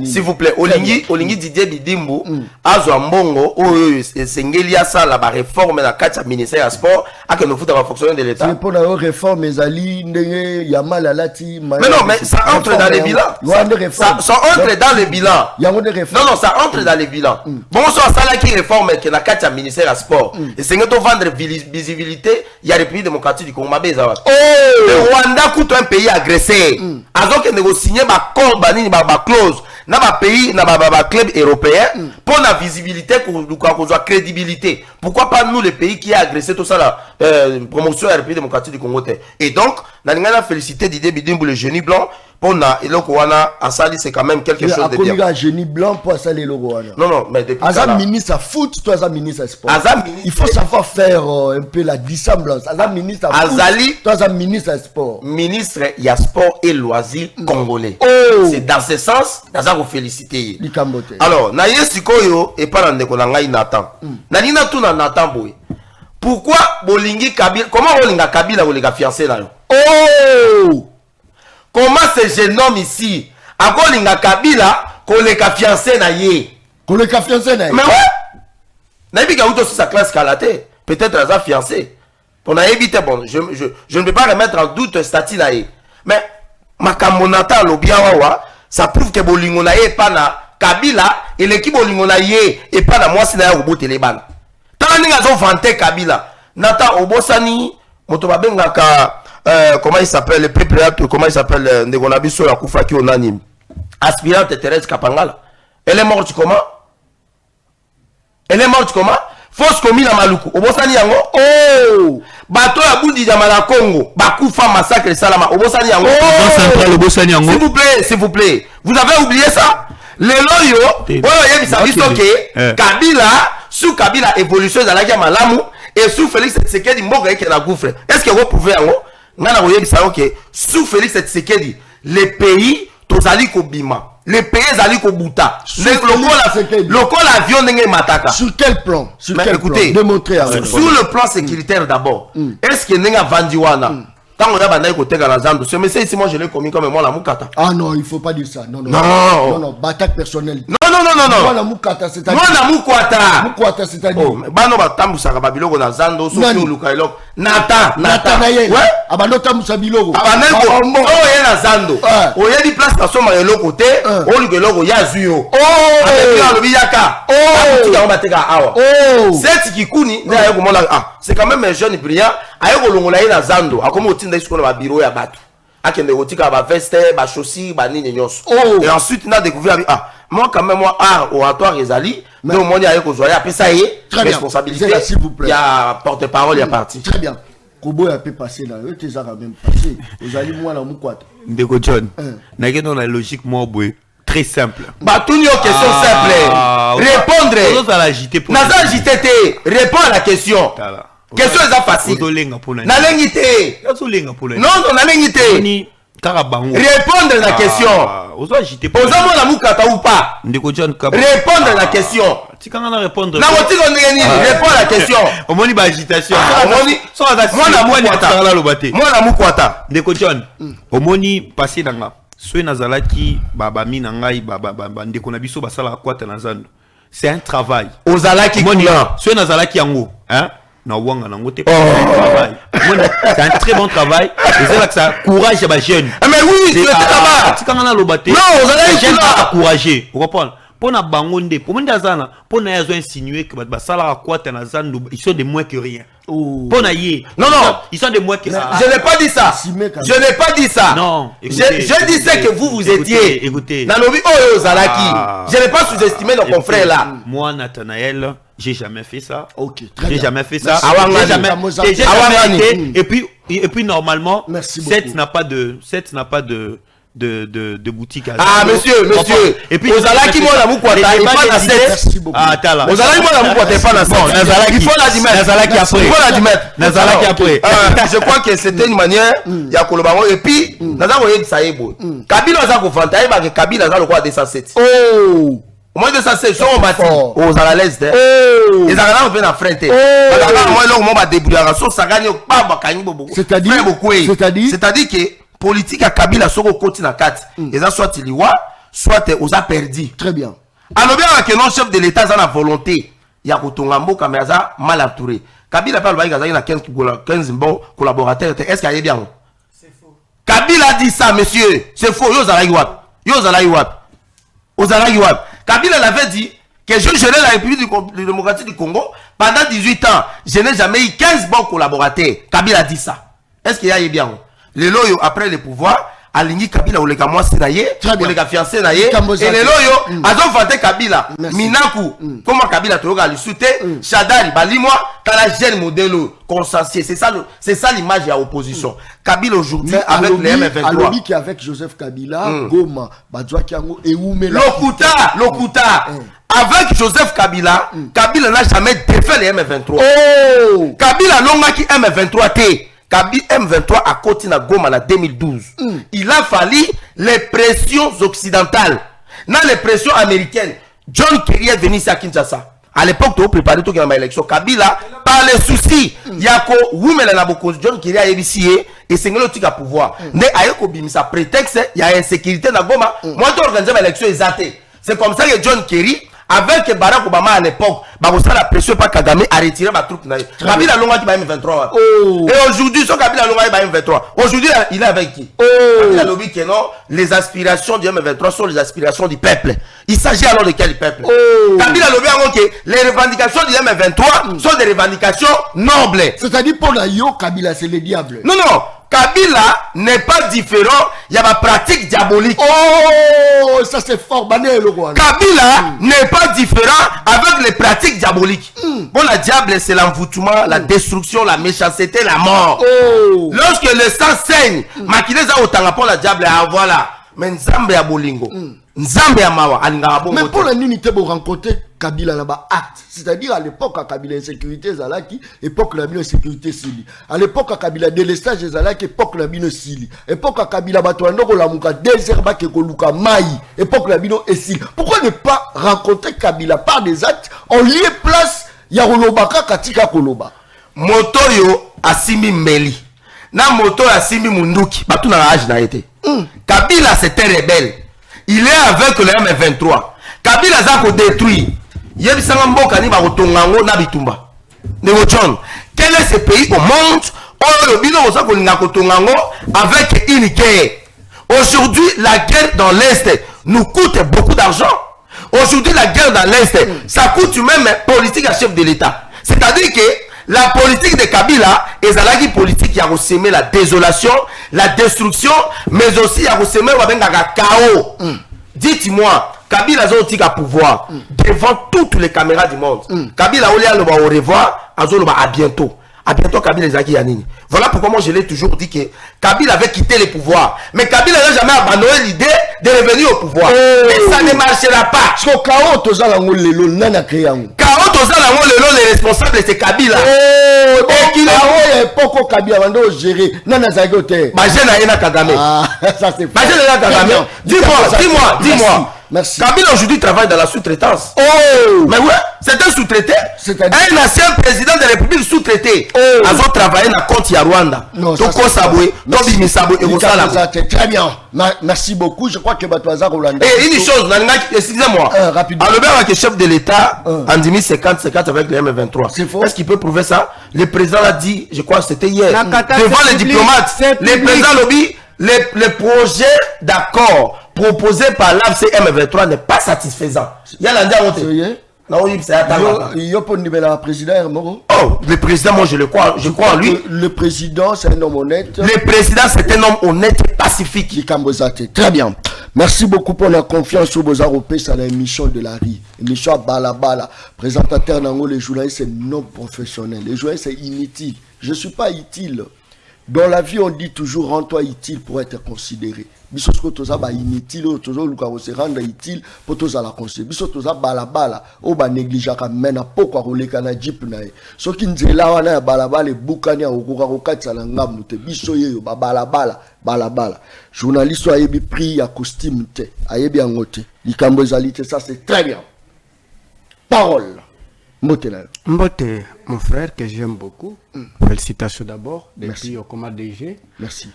B: s'il vous plaît, Olingi Didier Bidimbo, Azo Mbongo, Sengelia Sala, la réforme la 4 ministère à sport, à que nous foutons la fonctionnaire de l'État.
A: C'est pour la réforme,
B: mais non, mais ça entre dans les bilans. Ça entre dans les bilans. Non, ça entre dans les bilans. Bon, ça qui réforme que la 4 ministère à sport. Et c'est que vendre visibilité, il y a les pays démocratiques du Congo. Le Rwanda coûte un pays agressé. Alors que nous signons ma clause dans ma pays, dans ma club européen pour la visibilité, pour la crédibilité. Pourquoi pas nous les pays qui a agressé tout ça la promotion de la République démocratique du Congo. Et donc, nous avons félicité Didier Bidimbo le génie blanc pour na eloko wana asali c'est quand même quelque chose de bien.
A: Un génie blanc pour asali eloko wana.
B: Non, mais depuis
A: Azam ministre à foot, toi Azam ministre à sport. Il faut savoir faire un peu la dissemblance. Azam ministre à foot, toi Azam ministre à sport.
B: Ministre il y a sport et loisirs congolais. C'est dans ce sens naza ko féliciter. Alors, na yesikoyo et pas ndeko na ngai Nathan. Na nina tout na Nathan boy. Pourquoi bolingi Kabila? Comment bolinga Kabila bolinga fiancé na yo? Comment ce jeune homme ici a kolinga Kabila koleka fiancé na ye?
A: Koleka fiancé na ye.
B: Mais ouais. Nabi ka uto sa classe kalaté. Peut-être à sa fiancé. On a évité bon, je ne peux pas remettre en doute le statut na ye. Mais makamonata lobiawa ça prouve que bolingo na ye pas na Kabila et l'équipe bolingo na ye et pas na moi si na ya robote les ban. Tant ninga zo vanter Kabila. Nata obosani moto babengaka comment il s'appelle le peuple comment il s'appelle Ndegonabiso la Koufa qui onanime aspirante Thérèse Kapangala. Elle est morte comment? Fausse commune à Maluku. Obosani yango. Bato ya bundi ya mala Congo. Bakufa massacre salama. Obosani yango. S'il vous plaît. Vous avez oublié ça? Les loyo. Kabila sous Kabila évolution dans la malamu et sous Félix Tshisekedi mboka yake na gouffre. Est-ce que vous pouvez yango? Ngana oyebi sa que sous Félix Tshisekedi les pays tozali ko bima. Les pays zali ko buta. Le col avion n'engé mataka.
A: Sur quel plan?
B: Écoutez,
A: démontrer
B: sur le plan sécuritaire d'abord. Est-ce que n'enga vandiwana? Quand on a banay côté Galazando, ce monsieur ici moi je l'ai commis comme moi la Mukata.
A: Ah non, il faut pas dire ça. Non, bataille personnelle.
B: Non.
A: Moi la Mukata c'est-à-dire. Mukata c'est-à-dire.
B: Bano batambusa babiloko na Zando soki lukailo.
A: Nathanaël. Ouais. Abanota musabiloko.
B: Abaneko. Oh ye na Zando. Oye di place na soma yelo côté, o lukeloko ya zuyo. Avec la lobiyaka. Atika on bateka awa. C'est Kikuni, na komona c'est quand même un jeune brillant. Ayo kolongola ye na Zando, akomo tinda isiko na bureau ya bato. akende rotika ba veste ba chaussures ba nini nyonso
A: Oh.
B: et ensuite on a découvert moi quand même moi art oratoire ezali mais au monde ya ko zoya après ça y est
A: Très bien.
B: responsabilité
A: Zéla, s'il vous plaît.
B: il y a porte-parole il y a parti
A: Très bien. Kobo a pu passer là. Eux, t'es quand même passé. Vous allez moi dans mon quad.
D: Ndeko John, n'a dans la logique moi boy très simple.
B: bah tout une question simple répondre
D: Vous allez agiter pour
B: naza agité réponds à la question question est facile
D: Ozolenga pour la.
B: nalengi te
D: Ozolenga pour la.
B: non nalengi te
D: Ni Karabango.
B: répondre à la question
D: Ozo agiter pour.
B: ozamo na mukata ou pas
D: Ndeko John Kaba.
B: répondre à la question
D: Tikanga na répondre.
B: na motiko ndenge nini réponds à la question
D: Au moins ba agitation.
B: omoni mwana mukwata mwana mukwata
D: Ndeko John. Au moins passé nanga. Soy nazalaki baba mi nangai baba ndeko na biso basala kwata na zando. C'est un travail.
B: ozalaki kuna
D: Soy nazalaki yango, hein? Na wanga nango te. C'est un très bon travail. Et c'est là que ça courage à jeune.
B: mais oui tu étais là-bas
D: Tikanga na lobate.
B: Non, ozalaki
D: jeune
B: kuna.
D: encourager. Vous comprenez? Pona bangonde, pour moi d'azana, pona yazo insinuer que basala kwata na zando, ils sont de moins que rien. Pona yé.
B: Non,
D: ils sont de moins que rien.
B: je n'ai pas dit ça je n'ai pas dit ça
D: Non,
B: je disais que vous étiez
D: écoutez.
B: nalobi oyo ozalaki je n'ai pas sous-estimé nos confrères là
D: Moi Nathanaël, j'ai jamais fait ça.
A: Ok, très
D: J'ai
A: bien.
D: jamais fait ça.
B: Awangani.
D: J'ai jamais
B: Awangani.
D: été. Et puis normalement,
A: Merci
D: 7 n'a pas de boutique à
B: ah
D: Zando.
B: monsieur
D: Et puis
B: ozalaki mwana mukwata et pas na
A: Merci
B: 7
A: beaucoup.
D: Ah, t'as là.
B: ozalaki mwana mukwata et pas na 7 il faut l'admettre
D: Nazalaki après.
B: il faut l'admettre
D: Nazalaki après.
B: je crois que c'était une manière ya koloba ngo et puis naza koyebisa ye boye kabila aza kofanta ayebaka kabila aza lokola 207
A: Oh.
B: au moins 207 so obati
A: Fort.
B: ozala lese te
A: Oh.
B: ezalaka nano mpe na frein te bazalaka mwa eloko mo badébrouillaka so osangani pa bakangi
A: C'est-à-dire
B: c'est-à-dire que politique ya kabila soko okoti na kati eza soit liwa soit oza perdi
A: Très bien.
B: alobi aka ke non chef de l'état aza na volonté ya kotonga mboka mais aza mal entouré kabila mpe alobaki azalaki na 15 bon collaborateur te est ce que ayebi yango kabila dit ça monsieur c'est faux yo ozalaki wapi kabila l'avait dit que je gérais la République démocratique du Congo pendant 18 ans je n'ai jamais eu 15 bons collaborateurs kabila dit ça est ce que ayebi yango lelo yo après le pouvoir alingi kabila oleka mwasi na ye oleka fiancé na ye et lelo yo azofante kabila minaku comment kabila toyoka lisu te shadari balimwa tala jeune modèle consensuel c'est ça l'image ya opposition kabila aujourd'hui avec les M23
A: alobi qui avec Joseph Kabila Goma badwaki yango eumela
B: lokuta avec Joseph Kabila Kabila n'a jamais défait les M23 Kabila longaki M23 te M23 a continué à Goma en 2012. Il a fallu les pressions occidentales. Dans les pressions américaines, John Kerry est venu ici à Kinshasa. À l'époque, tu as préparé toute l'élection. Kabila, par les soucis, il y a John Kerry a éviscé et c'est le pouvoir. Mais il y a prétexte, il y a insécurité dans Goma. Moi, tu as organisé l'élection exacte. C'est comme ça que John Kerry, avec Barack Obama à l'époque, la pression par Kagame a retiré ma troupe. Kabila Longa qui va M23. Et aujourd'hui, son Kabila Longa va M23. Aujourd'hui, il est avec qui? Kabila lobby que non, les aspirations du M23 sont les aspirations du peuple. Il s'agit alors de quel peuple? Kabila lobby que les revendications du M23 sont des revendications nobles.
A: C'est-à-dire pour la yo, Kabila, c'est le diable.
B: Non, non. Kabila n'est pas différent, il y a ma pratique diabolique.
A: Oh, ça c'est fort.
B: Kabila n'est pas différent avec les pratiques diaboliques. Bon, la diable, c'est l'envoûtement, la destruction, la méchanceté, la mort. Lorsque le sang saigne, makineza otanga pour la diable, ah voilà. Mais Nzambe ya bolingo. Nzambe ya mawa, alinga bongo.
A: Mais pour la unité pour rencontrer Kabila là-bas acte, c'est-à-dire à l'époque à Kabila insécurité Zalaki, époque la mine sécurité Sili. À l'époque à Kabila délestage Zalaki, époque la mine Sili. Époque à Kabila Batoando la muka désert ba kekoluka mai, époque la mine Sili. Pourquoi ne pas rencontrer Kabila par des actes en lieu et place ya kolobaka katika koloba.
B: Moto yo asimi meli. Na moto asimi munduki, batu na âge na été. Kabila c'était rebelle. Il est avec le M23. Kabila zako détruit. Yebisanga mboka ni ba kotongango na bitumba. Ndeko John, quel est ce pays au monde où le bino osa kolinga kotongango avec une guerre? Aujourd'hui, la guerre dans l'Est nous coûte beaucoup d'argent. Aujourd'hui, la guerre dans l'Est, ça coûte même politique à chef de l'État. C'est-à-dire que la politique de Kabila est la politique qui a ressemé la désolation, la destruction, mais aussi a ressemé le chaos. Dites-moi, Kabila a un pouvoir devant toutes les caméras du monde. Kabila a au revoir, à bientôt. À bientôt, Kabila les Yanini. Voilà pourquoi moi je l'ai toujours dit que Kabila avait quitté le pouvoir. Mais Kabila n'a jamais abandonné l'idée de revenir au pouvoir. Et ça ne marchera pas.
A: Parce que Kao Toza Lango Lelo Nana Créango.
B: Kao Toza Lango Lelo, le responsable c'est Kabila.
A: Et qu'il a Poko Kabila Mando géré. Nana Zagote.
B: Majena Ena Kagame.
A: Ah, ça c'est fort.
B: Majena Ena Kagame. Dis-moi.
A: Merci.
B: Kabila aujourd'hui travaille dans la sous-traitance.
A: Oh!
B: Mais ouais, c'est un sous-traité. Un ancien président de la République sous-traité. Ils ont travaillé dans le compte de Rwanda.
A: Non,
B: Toko Saboué, Tobi Misabou et Rosala.
A: Très bien. Merci beaucoup. Je crois que Batouaza Rolanda.
B: Et une chose, excusez-moi.
A: Rapidement.
B: Albert avec chef de l'État en 2050 avec le M23.
A: C'est faux.
B: Est-ce qu'il peut prouver ça? Le président l'a dit, je crois que c'était hier.
C: Devant
B: les diplomates, le président lobby, le projet d'accord proposé par l'AFC M23 n'est pas satisfaisant. Il y a l'India. Oh, le président, moi je le crois, je crois en lui.
A: Le président, c'est un homme honnête.
B: Le président, c'est un homme honnête et pacifique.
A: Très bien. Merci beaucoup pour la confiance sur vos Européens. C'est l'émission de la RI. Émission à Balabala. Présentateur Nango, les journalistes, c'est non professionnel. Les journalistes, c'est inutile. Je ne suis pas utile. Dans la vie, on dit toujours rends-toi utile pour être considéré. Biso toza ba inutile, tozo luka se rendre utile pour toza la considérer. Biso toza balabala, o ba négligeaka mena poko roleka na jeep na ye. Soki nzela wana ya balabala e bukani okoka kokatisa na ngamu te. Biso yeyo ba balabala. Journaliste ayebi prix ya costume te, ayebi yango te. Likambo ezali te, ça c'est très bien. Parole.
C: Mbote, mon frère que j'aime beaucoup. Félicitations d'abord depuis au combat DG.
A: Merci.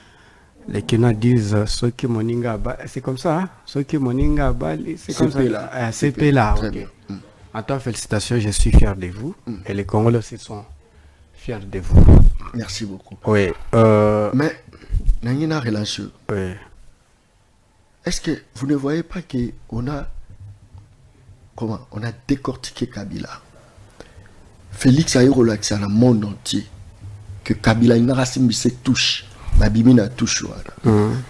C: Les Kena disent ceux qui moninga c'est comme ça, hein? Ceux qui moninga c'est comme ça. CP là, ok. En tant que félicitations, je suis fier de vous et les Congolais aussi sont fiers de vous.
A: Merci beaucoup.
C: Oui.
A: Mais, Nangina relation.
C: Oui.
A: Est-ce que vous ne voyez pas qu'on a décortiqué Kabila? Félix a eu relaxé dans le monde entier que Kabila se touche. Babimina touche.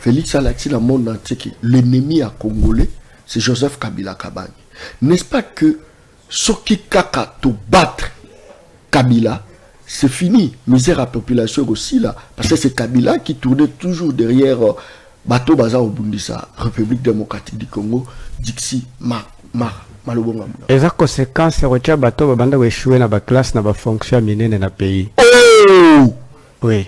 A: Félix a relaxé dans le monde entier que l'ennemi à Congolais, c'est Joseph Kabila Kabani. N'est-ce pas que ce qui kaka to battre Kabila, c'est fini. Misère à la population aussi là. Parce que c'est Kabila qui tournait toujours derrière Bateau Baza au Bundisa, République démocratique du Congo, Dixi,
C: Et ça conséquence c'est que bateau banda échouer dans la classe dans la fonction minene dans pays.
A: Oh!
C: Oui.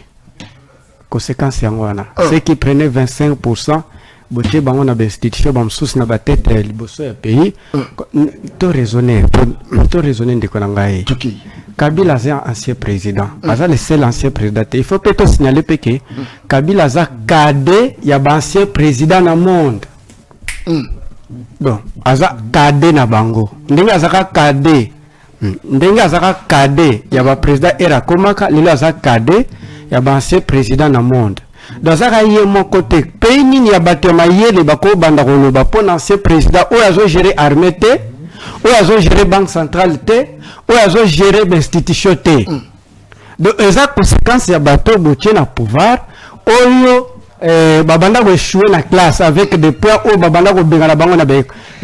C: Conséquence c'est ngwana. Ceux qui prenaient 25%, boté bango na institution bam sous na tête liboso ya pays. To raisonner de konangai. Kabila est ancien président. Aza le seul ancien président. Il faut peut-être signaler que Kabila est cadet, il y a ancien président dans le monde. Bon, aza cadet na bango. Ndenge azaka cadet. Ndenge azaka cadet, il y a président era komaka, lelo aza cadet, il y a ancien président dans le monde. Dans un rayon mon côté, pays ni ya batema yele bako banda koloba pour ancien président ou azo gérer armée te, ou azo gérer banque centrale te, ou azo gérer institution te. Donc eza conséquence ya bateau botier na pouvoir oyo babanda ko échouer na classe avec des points au babanda ko benga na bango na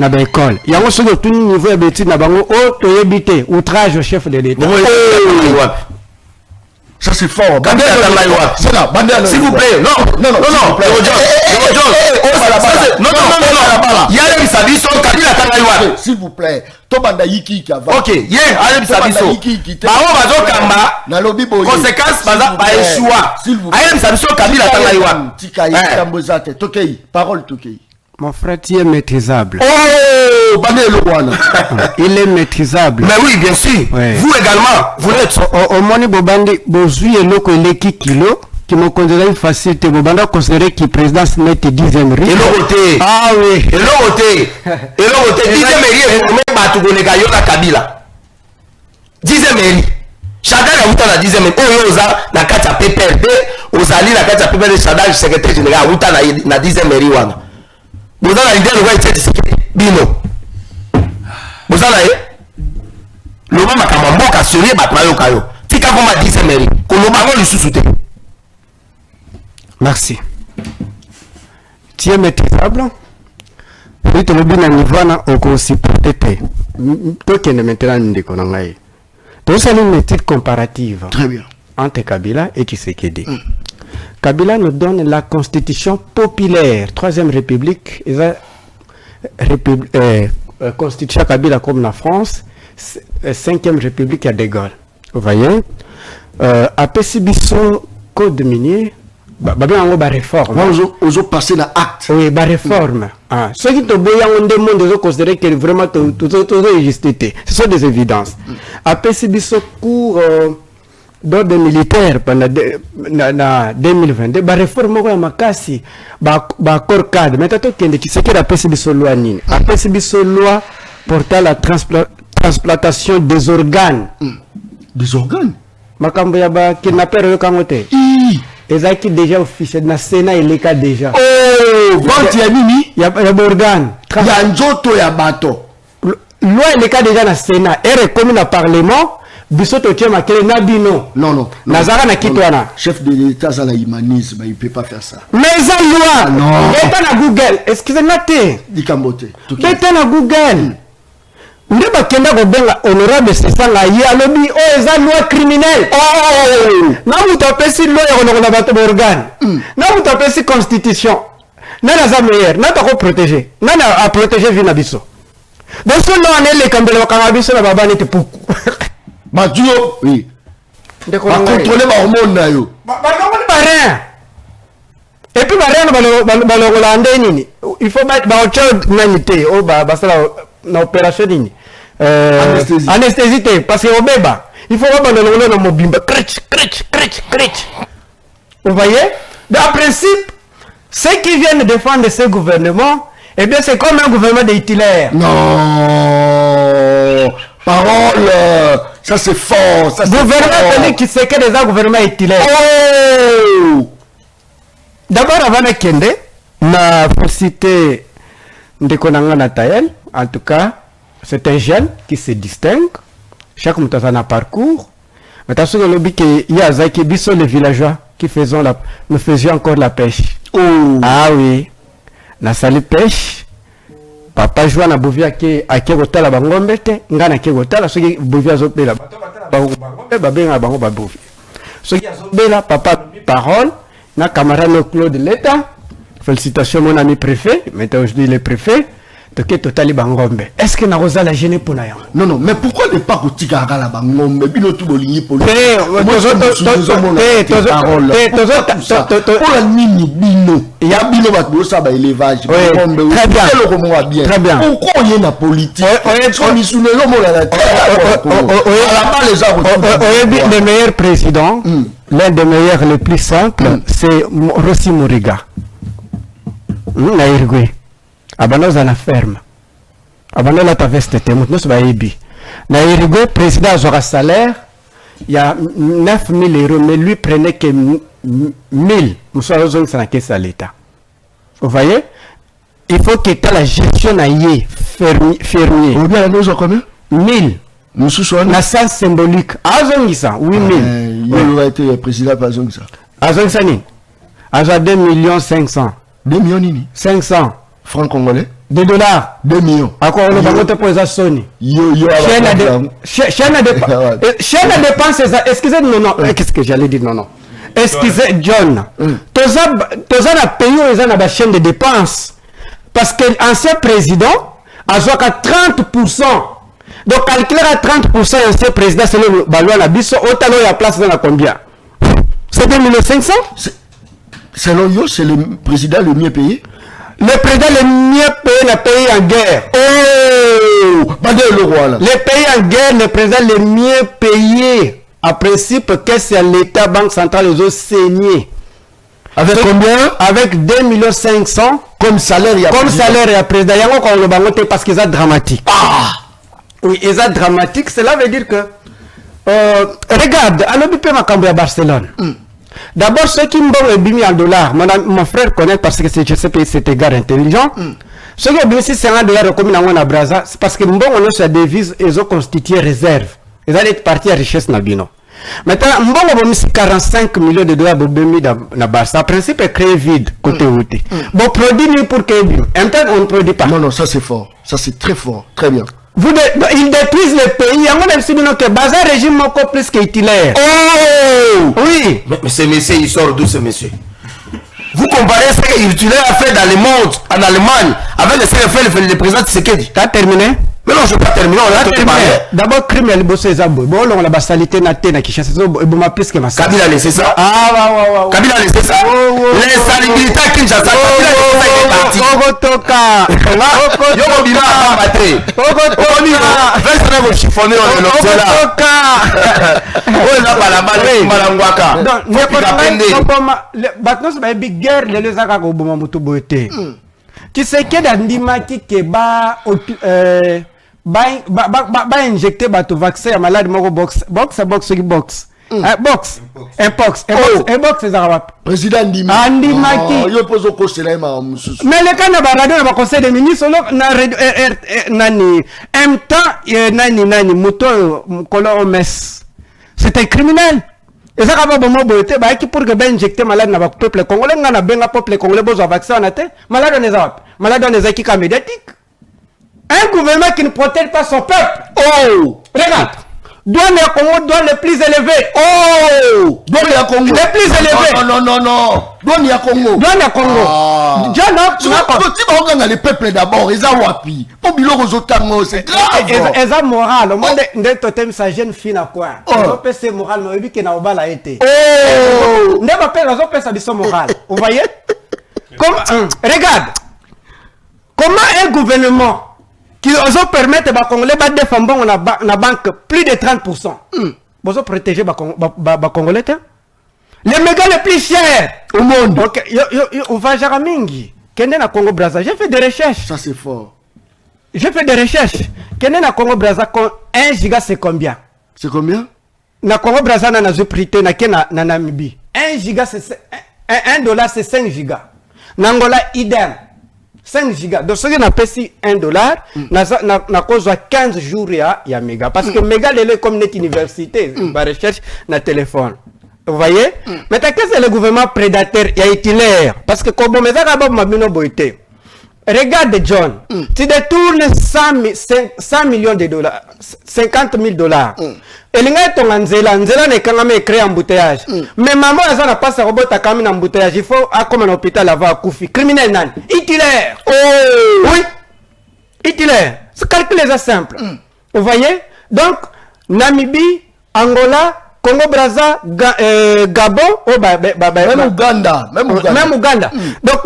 C: ba école. Yango soki tout niveau ya beti na bango o toyebite outrage au chef de l'État.
A: Ça c'est fort.
B: S'il vous plaît, non. Il y a les Sabiso, Kabila Tangaiwa.
A: S'il vous plaît. Tobanda Yiki qui a
B: ok, hier, Alem Sabiso. Conséquence, par échoua. Alem Sabiso, Kabila Tangaiwa.
A: Tokei, parole Tokei.
C: Mon frère, tu es maîtrisable.
A: Oh,
C: il est maîtrisable.
B: Mais oui, bien sûr. Ouais. Vous également, vous l'êtes.
C: Au moins, Bobandi, Bozui et Loko Leki Kilo, qui me considère une facilité. Bobanda considéré que le président se mette 10e riz.
B: Et l'autre.
C: Ah oui.
B: Et l'autre. 10e riz est formé par Tougonéga Yola Kabila. 10e riz. Chacun a outa la 10e riz. Oh, Yoza, la carte à PPRD. Ozali, la carte à PPRD, Chadal, secrétaire général, outa la 10e riz. Vous avez l'idée de voir Bino. Vous avez le moment où vous avez tika koma 10 mairie koloba ngo lisusu te.
C: Merci. Tu es maîtrisable. Oui, tu as bien niveau au supporter. Toi qui es maintenant ndeko na ngai. Tu as une étude comparative.
A: Très bien.
C: Entre Kabila et Tshisekedi. Kabila nous donne la constitution populaire, 3e république, constitution Kabila comme la France, 5e république à De Gaulle. Vous voyez, après Sibiso code minier, ba réforme.
A: Ozo passer na acte.
C: Oui, ba réforme. Ceux qui te voient en demande de considérer que vraiment tout existé. Ce sont des évidences. Après Sibiso cours d'ordre militaire pendant 2022, ba réforme ko ya makasi, ba accord cadre. Maintenant kende qui c'est que la Sibiso loi nini. Après Sibiso loi portant la transplantation des organes.
A: Des organes.
C: Makambo ya ba kidnapper yo kangote. Ezaki déjà officiel na Sénat et les cas déjà.
A: Oh, vente ya nini?
C: Ya organe.
A: Ya nzoto ya bato.
C: Loi et les cas déjà na Sénat et reconnu na Parlement. Bisoto tchema kele na bino.
A: Non.
C: Nazara na kitwana.
A: Chef de l'État ça la humanisme, il peut pas faire ça.
C: Mais ça loi.
A: Non.
C: Beta na Google. Excusez-moi te.
A: Dikambote.
C: Beta na Google. Ndeba kenda ko benga honorable Sesanga ye alobi o eza loi criminelle. Oh! Na muto pesi loi ya na bato organe. Na muto pesi constitution. Na za meilleur, na ta ko protéger. Na a protéger vie na biso. Donc ce loi ne le kambele wakanga biso na baba ne te puku.
A: Madio, oui.
C: De
A: ba contrôler ba hormone na yo.
C: Ba rien. Et puis ba rien ba lo nini. Il faut mettre ba autre humanité o ba sala na opération nini. Anesthésie parce que au beba, il faut pas le na mobimba crich. Vous voyez? En principe, ceux qui viennent défendre ce gouvernement, eh bien c'est comme un gouvernement de Hitler.
A: Non. Parole, ça c'est fort, ça c'est
C: gouvernement qui c'est que des gouvernements Hitler.
A: Oh!
C: D'abord avant de kende, na cité Ndekonanga Natael, en tout cas, c'est un jeune qui se distingue. Chaque mot a un parcours. Mais t'as le lobby qu'il y a Zaki Bisso, les villageois qui nous faisions encore la pêche.
A: Oh.
C: Ah oui. La salle pêche. Papa joue na bovia ke akegota la bangombe te ngana kegota la soki bovia zo bela ba benga bango ba bovia soki zo bela papa parole na camarade Claude Leta. Félicitations mon ami préfet, maintenant aujourd'hui le préfet. Donc totali bangombe. Est-ce que na rosa la gêner pour na
A: Non, mais pourquoi ne pas kotika la bangombe bino tout bolingi pour lui? Il y a bino ba ça ba élevage bangombe. Très bien. Très bien. Pourquoi on est na politique? On y soune lo mo la
C: le meilleur président, l'un des meilleurs les plus simples, c'est Rossi Moriga. Na Irgwe. Abanoza na ferme. Abanola ta veste te mutno ba yebi. Na Irgwe président aura salaire, il y a 9 000 €, mais lui prenait que 1000. Moussa zone ça na caisse à l'État. Vous voyez? Il faut que tu la gestion na yé fermier.
A: On bien nous combien?
C: 1000.
A: Moussa
C: na sens symbolique. Azongisa 8000.
A: Il aurait été président par Azongisa.
C: Azongisa ni. Aza 2 500 000.
A: 2 millions nini?
C: 500
A: francs congolais.
C: 2 $.
A: 2 millions.
C: Encore le bangote pour les Sony. Chaîne de dépenses. Excusez-moi, non. Qu'est-ce que j'allais dire? Non. Excusez, John. Toza na pays où ils ont la chaîne de dépenses. Parce que l'ancien président a joué à 30%. Donc, calculer à 30% l'ancien président, c'est le ballon à biso. Autant la place dans la combien? C'est 2 500 000?
A: Selon vous, c'est le président le mieux payé?
C: Le président le mieux payé, le pays en guerre.
A: Oh!
C: Le pays en guerre, le président le mieux payé. En principe, que c'est l'État, Banque centrale, les autres saignés.
A: Avec combien?
C: Avec 2 500 000
A: comme salaire.
C: Comme salaire, il y a président. Il y a encore le bangote parce qu'ils sont dramatiques.
A: Ah!
C: Oui, ils sont dramatiques. Cela veut dire que. Regarde, à l'OBP Macambé à Barcelone. D'abord, ceux qui m'ont mis en dollars, mon frère connaît parce que je sais que c'est un gars intelligent. Ceux qui ont mis 50 $ comme dans la Brazza, c'est parce que on a sa devise, ils ont constitué réserve. Ils allaient être partis à richesse Nabino. Maintenant, mbongo bomisi 45 millions de dollars bobemi na Barça. En principe, est créé vide côté route. Bon, produit ni pour que en même temps, on ne produit pas.
A: Non, non, ça c'est fort. Ça c'est très fort. Très bien.
C: Ils détruisent le pays. On a dit que Baza régime encore plus que Hitler.
B: Oh!
C: Oui.
B: Mais ce monsieur, il sort d'où ce monsieur? Vous comparez ce que Hitler a fait dans le monde, en Allemagne, avec ce que fait le président Tshisekedi.
C: T'as terminé?
B: Mais non, je ne vais pas terminer. On a terminé.
C: D'abord, crime et le boss est bon, on a basalité na te na Kinshasa. Bon, ma plus que ma
B: Kabila a laissé ça.
C: Ah, ouais.
B: Kabila a laissé ça. L'insalubrité à Kinshasa. Kabila est parti.
C: Ogotoka.
B: Yo, Bima a battu.
C: Ogotoka.
B: Fais-le vous chiffonner dans le là.
C: Ogotoka.
B: Oh, là, pas la balle, Malangwaka.
C: Donc, maintenant, c'est une big guerre. Les gens qui ont beaucoup de tu sais que dans l'imaki que ba injecter bato vaccin ya malade moko box
A: Président Ndimi.
C: Andimaki.
A: Yo pozo ko sela ma mususu.
C: Mais le cas na ba radio na ba conseil des ministres na nani en temps nani moto kolo omes. C'est un criminel. Et ça va bon boité ba qui pour que ben injecter malade na ba peuple congolais ngana benga peuple congolais besoin vaccin na te malade on les a malade on les a qui médiatique. Un gouvernement qui ne protège pas son peuple. Oh! Regarde! Douane à Congo, douane les plus élevés.
A: Oh! Douane à Congo.
C: Les plus élevés.
A: Non. Douane à Congo.
C: Douane à Congo.
A: Tu vas les peuples d'abord, ils ont wapi. Pour biloko aux otango, c'est grave.
C: Ils ont moral. Au monde de totem sa jeune fille à quoi? Ils ont passé moral, mais ils ont na obala été. Oh! Ils ont passé sa moral. Vous voyez? Regarde. Comment un gouvernement qui osent permettre aux Congolais de défendre la banque plus de 30%. Vous protéger les Congolais. Les mégas les plus chers au monde. On va à Mingi. Kende na Congo Brazza. J'ai fait des recherches.
A: Ça c'est fort.
C: J'ai fait des recherches. Kende na Congo Brazza, 1 giga c'est combien?
A: C'est combien?
C: Na Congo Brazza na prité na Namibie. 1 giga c'est $1 c'est 5 gigas. Nangola idem. 5 gigas. Donc, ce qui n'a pas $1, n'a cause 15 jours ya méga. Parce que méga, c'est comme notre université, la recherche na téléphone. Vous voyez? Mais qu'est-ce que le gouvernement prédateur y a Hitler? Parce que comme mes arabes m'ont boité. Regarde John, tu détournes 100 millions de dollars, $50 000. Et les gars sont en Nzela n'est quand même créé embouteillage. Mais maman, elle n'a pas sa robot à camion embouteillage. Il faut comme un hôpital avoir un Koufi. Criminel nan. Hitler. Oh! Oui. Hitler. Ce calcul est simple. Vous voyez? Donc, Namibie, Angola, Congo Brazza, Gabon,
A: même Uganda.
C: Donc,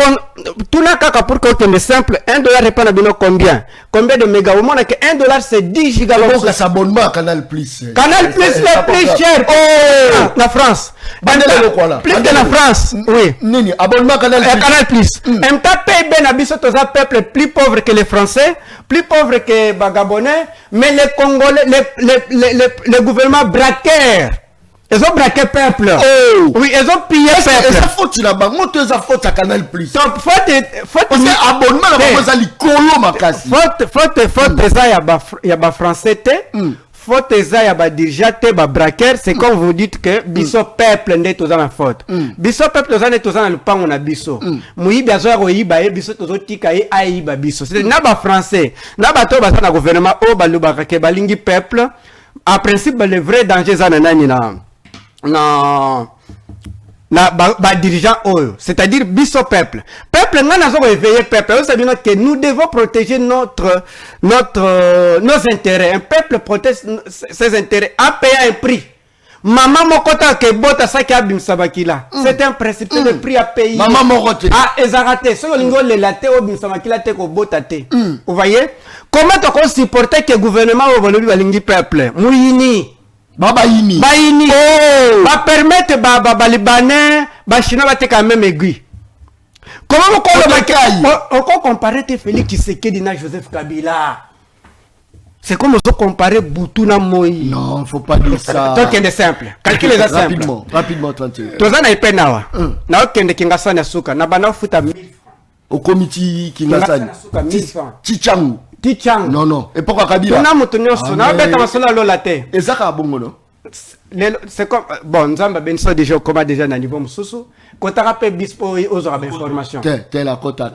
C: tout n'a qu'à pour que c'est simple, $1 répond à combien? Combien de mégas? Au monde, $1 c'est 10 gigas.
A: Donc, ça s'abonnement à Canal Plus.
C: Canal Plus, le plus cher. Oh! La France. Plus que la France. Oui.
A: Nini, abonnement Canal Plus.
C: Canal Plus. Même temps, PIB n'habite un peuple plus pauvre que les Français, plus pauvre que les Gabonais, mais les Congolais, le gouvernement braqueur. Ils ont braqué peuple. Oh. Oui, ils ont pillé peuple.
A: Ça faute la banque, ça faute à Canal Plus.
C: Donc, faut
A: abonnement la banque, ça colo makasi.
C: Faut ya ba français te. Faut ya ba dirigeant te ba braqueur, c'est comme vous dites que biso peuple n'est tous dans la faute. Biso peuple n'est tous dans le pan on a biso. Muibi azo ko yiba e biso tozo tika e aiba biso. C'est na ba français, na ba to ba na gouvernement o ba lubaka ke balingi peuple. En principe le vrai danger ça na dirigeant oyo, c'est-à-dire biso peuple nga nazo éveiller peuple. Vous savez que nous devons protéger nos intérêts. Un peuple protège ses intérêts en payant un prix. Maman mokota ke bota saki abimsa bakila. C'est un principe de prix à payer.
A: Maman mokota.
C: Ah, ezarate. So lingo le latte obimsa bakila te ko bota te. Vous voyez? Comment tu supporter que le gouvernement au balingi peuple? Mouini.
A: Baini.
C: Oh. Va permettre Libanais, Chinois va quand même aiguille. Comment on peut comparer Félix Tshisekedi na Joseph Kabila? C'est comme on comparer Boutuna Moïse.
A: Non, faut pas dire ça.
C: Donc c'est simple. Calcul est simple.
A: Rapidement 31.
C: Toza na ipenawa. Na okende kingasana suka na bana futa 1000 francs.
A: Au comité kingasana.
C: 1000 francs.
A: Tichangu.
C: Tichangu.
A: Non. Et pourquoi Kabila?
C: On a mutunyo sona beta masona lola te.
A: Et ça ka bongo non?
C: c'est comme bon nous avons besoin déjà comment déjà na niveau mususu quand tu rappelles bispo aux autres informations
A: t'es la kota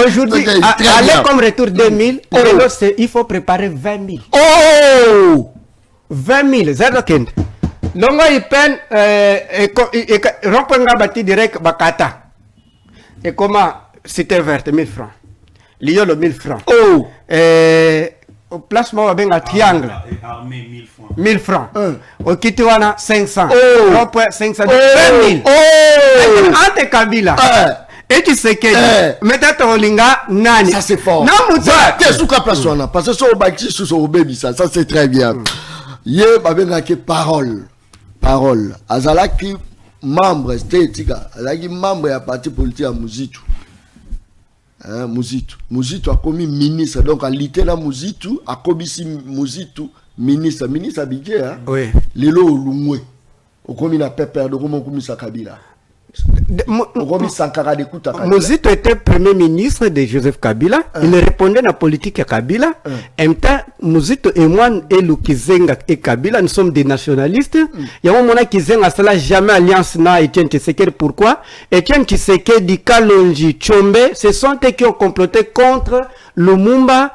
C: aujourd'hui aller comme retour 2000 il faut préparer 20 000 20 000 zero kend longo ipen rompenga bati direct bakata et comment c'était verte 1000 francs liolo 1000 francs au placement avec un triangle 1000 francs au Kitiwana 500 500 20 000 ante Kabila et tu sais que maintenant on linga nani
A: ça c'est fort qu'est-ce que place on a parce que sur bâti sur son baby ça c'est très bien ye babenga ke parole azalaki membre esthética azalaki membre ya parti politique à Muzitu Muzitu a commis ministre donc a lité na Muzitu a commis Muzitu ministre à budget
C: oui
A: lelo olumwe o commis na pepper de comment commis sa Kabila
C: Muzitu était premier ministre de Joseph Kabila. Il répondait à la politique à Kabila. En même temps, Muzitu et moi, et Lukizenga et Kabila, nous sommes des nationalistes. Il y a un moment qui Zenga, cela jamais alliance na Etienne Tshisekedi. Pourquoi? Etienne Tshisekedi, Kalonji, Tshombe, ce sont eux qui ont comploté contre Lumumba,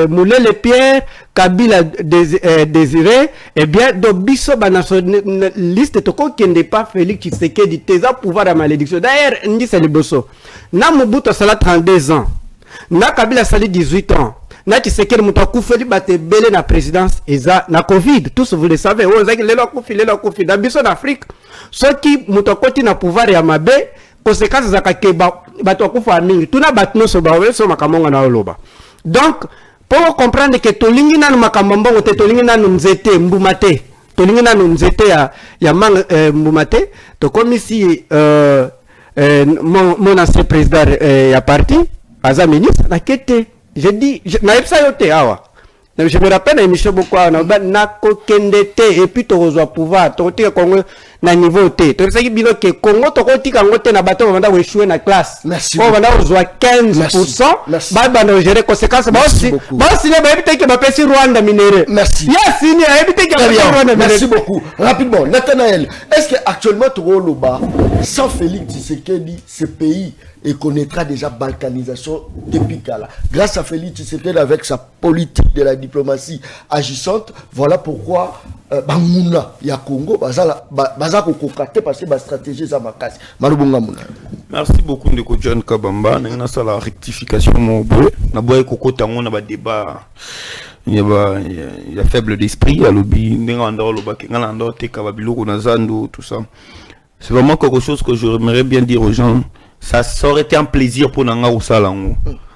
C: Moulé Pierre, Kabila désiré, eh bien, donc, biso nationaliste, toko qui n'est pas Félix Tshisekedi, teza pouvoir à malédiction. D'ailleurs, ndi c'est le bosso. Na Mobutu sala 32 ans. Na Kabila sali 18 ans. Na Tshisekedi mutaku feli bate belé na présidence eza na Covid. Tous vous le savez. On zaki lelo kufi. Na biso d'Afrique. Ceux qui mutakoti na pouvoir ya mabe, conséquences za kakeba bato kufa mingi. Tuna batno so bawe so makamonga na oloba. Donc, pour comprendre que tolingi nanu makambambo te tolingi nanu nzete mbumate tolingi nanu nzete ya mang mbumate to comme ici mon ancien président ya parti aza ministre na kete je dis na epsa yote awa je me rappelle émission beaucoup na kokendete et puis to rozwa pouvoir to tika Congo na niveau te to saki bilo ke Congo to tika ngote na bato banda échouer na classe on banda rozwa 15% ba banda gérer conséquences ba aussi ba éviter que ba pesi Rwanda minéré
A: merci
C: éviter que ba Rwanda
A: merci beaucoup rapidement Nathanaël est-ce que actuellement to loba sans Félix Tshisekedi ce pays et connaîtra déjà balkanisation depuis Kala. Grâce à Félix Tshisekedi avec sa politique de la diplomatie agissante, voilà pourquoi Banguna ya Congo baza ko kokate parce que ba stratégie za makasi. Malubunga muna.
D: Merci beaucoup Ndeko John Kabamba, na sala rectification mo boye. Na boye kokota ngona ba débat. Il y a faible d'esprit à lobby ndenga ndo loba ngala ndo te kababiloko na zando tout ça. C'est vraiment quelque chose que j'aimerais bien dire aux gens. Ça aurait été un plaisir pour Nanga ou Salango.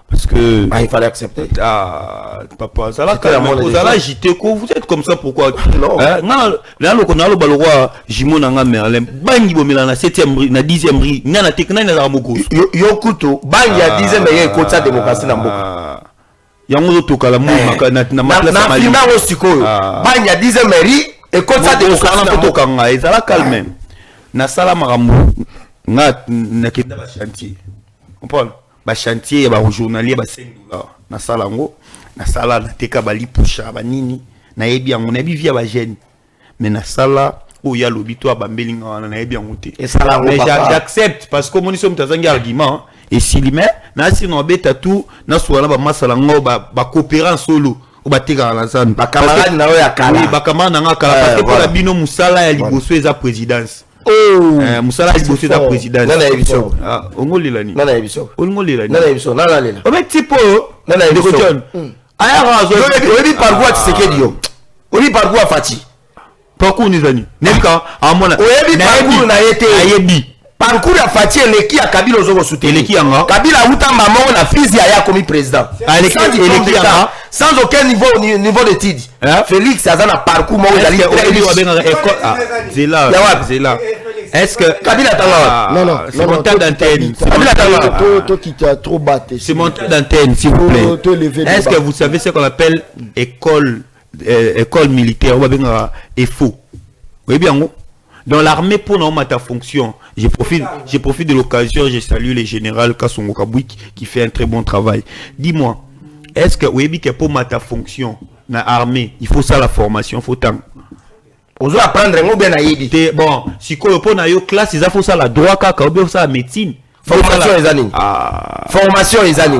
D: Parce que.
B: Il fallait accepter.
D: Papa, ça là, vous allez agiter quoi? Vous êtes comme ça, pourquoi? Non. Là, le a le balroi, Jimo Nanga Merlin, Bangi Bomila, na 7e ri, na 10e ri, na Tekna, na Ramoko.
B: Yokuto, Bangi a 10e ri, côté sa démocratie dans Boka.
D: Yango Tokala, na
B: Mafina Osiko, Bangi a 10e ri, et côté sa démocratie dans Boka.
D: Et ça là, calme. Na Sala Marambo. Na kenda ba chantier on parle ba chantier ba journalier ba $5 na sala ngo na sala na teka ba lipusha ba nini na yebi yango na bi via ba jeune mais na sala o ya lobi to ba mbelinga na yebi yango te
B: et sala ngo
D: j'accepte parce que moni somme tazangi argument et si limé na si no beta tout na soala ba masala ngo ba coopérant solo o ba teka na zane
B: ba camarade na o ya kala
D: ba camarade na kala parce que pour la bino musala ya liboso eza présidence Moussala est bossé dans président.
B: Non, non,
D: ah, on ngoli la ni.
B: Non, non, émission.
D: On ngoli la ni.
B: Non, non, émission. Non, non, non.
D: On met tipo.
B: Non, non, émission.
D: Aya razo.
B: On dit par quoi Tshisekedi yo. On dit par quoi Fati.
D: Parcours ni zani. Neka amona.
B: On dit parcours na yete.
D: Ayebi.
B: Parcours ya Fati eleki ya Kabila ozo soutenir.
D: Eleki yanga.
B: Kabila utamba mongo na fizi ya comme président.
D: Eleki yanga.
B: Sans aucun niveau d'études. Félix a un parcours mongo dali.
D: Zela. Zela. Est-ce que
B: Kabila Tala
A: non,
D: c'est mon temps d'antenne.
B: Kabila Tala
A: toi qui t'as trop battu.
D: C'est mon temps d'antenne, s'il vous plaît. Est-ce que vous savez ce qu'on appelle école militaire ou bien EFO? Oui bien. Dans l'armée pour nommer ta fonction, je profite de l'occasion, je salue le général Kassongo Kabouik qui fait un très bon travail. Dis-moi, est-ce que oui que pour ma ta fonction na armée il faut ça la formation faut tant
B: ozo apprendre ngo bien ayebi
D: bon si ko pour na yo classe il faut ça la droit kaka ou bien ça la médecine
B: formation ezani formation ezani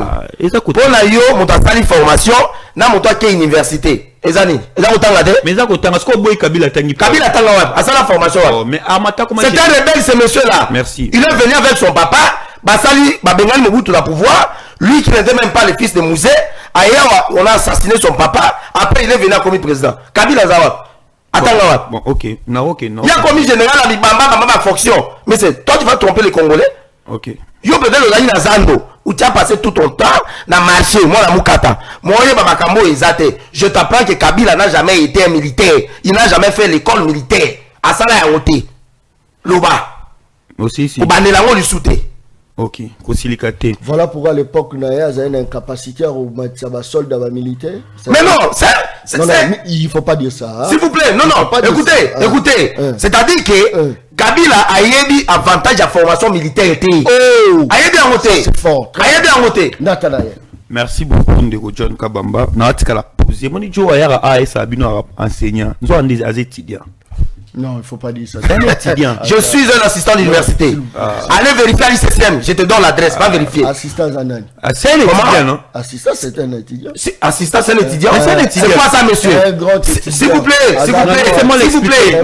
B: pour na yo moto asali formation na moto ake université ezani eza kotanga te
D: mais eza kotanga ce ko boy Kabila tangi
B: Kabila tanga wapi asala formation wapi
D: mais amata comment
B: c'est un rebelle ce monsieur là
D: merci
B: il est venu avec son papa basali babengani Mobutu la pouvoir lui qui n'était même pas le fils de Mouzé ailleurs on a assassiné son papa après il est venu comme président Kabila zawa atanga wapi
D: bon ok non
B: il a commis général à Bibamba fonction mais c'est toi tu vas tromper les Congolais.
D: Ok.
B: Yo peut-être ozali na zando où tu as passé tout ton temps na marché moi la mukata moi yeba makambo ezate je t'apprends que Kabila n'a jamais été un militaire il n'a jamais fait l'école militaire asala ya wote loba
D: aussi si
B: obandela ngo lisute.
D: Ok kosilikate
A: voilà pourquoi à l'époque Naya a une incapacité à remettre sa soldat militaire.
B: Mais non
A: non, il faut pas dire ça hein?
B: S'il vous plaît non écoutez c'est-à-dire que Kabila a yebi avantage à formation militaire ayebi en côté
A: c'est fort
B: ayebi en côté
A: Nathanaël.
D: merci beaucoup Ndeko John Kabamba na atika la poser moni jo ayara AS abino enseignant nzo andi az étudiant.
A: Non, il faut pas dire ça.
B: Je suis un assistant d'université. Allez vérifier à l'ICCM. Je te donne l'adresse. Va vérifier.
A: Assistant Zanan.
D: C'est un étudiant, non?
A: Assistant, c'est un étudiant.
B: Assistant, c'est un étudiant.
D: C'est
B: quoi ça, monsieur? S'il vous plaît,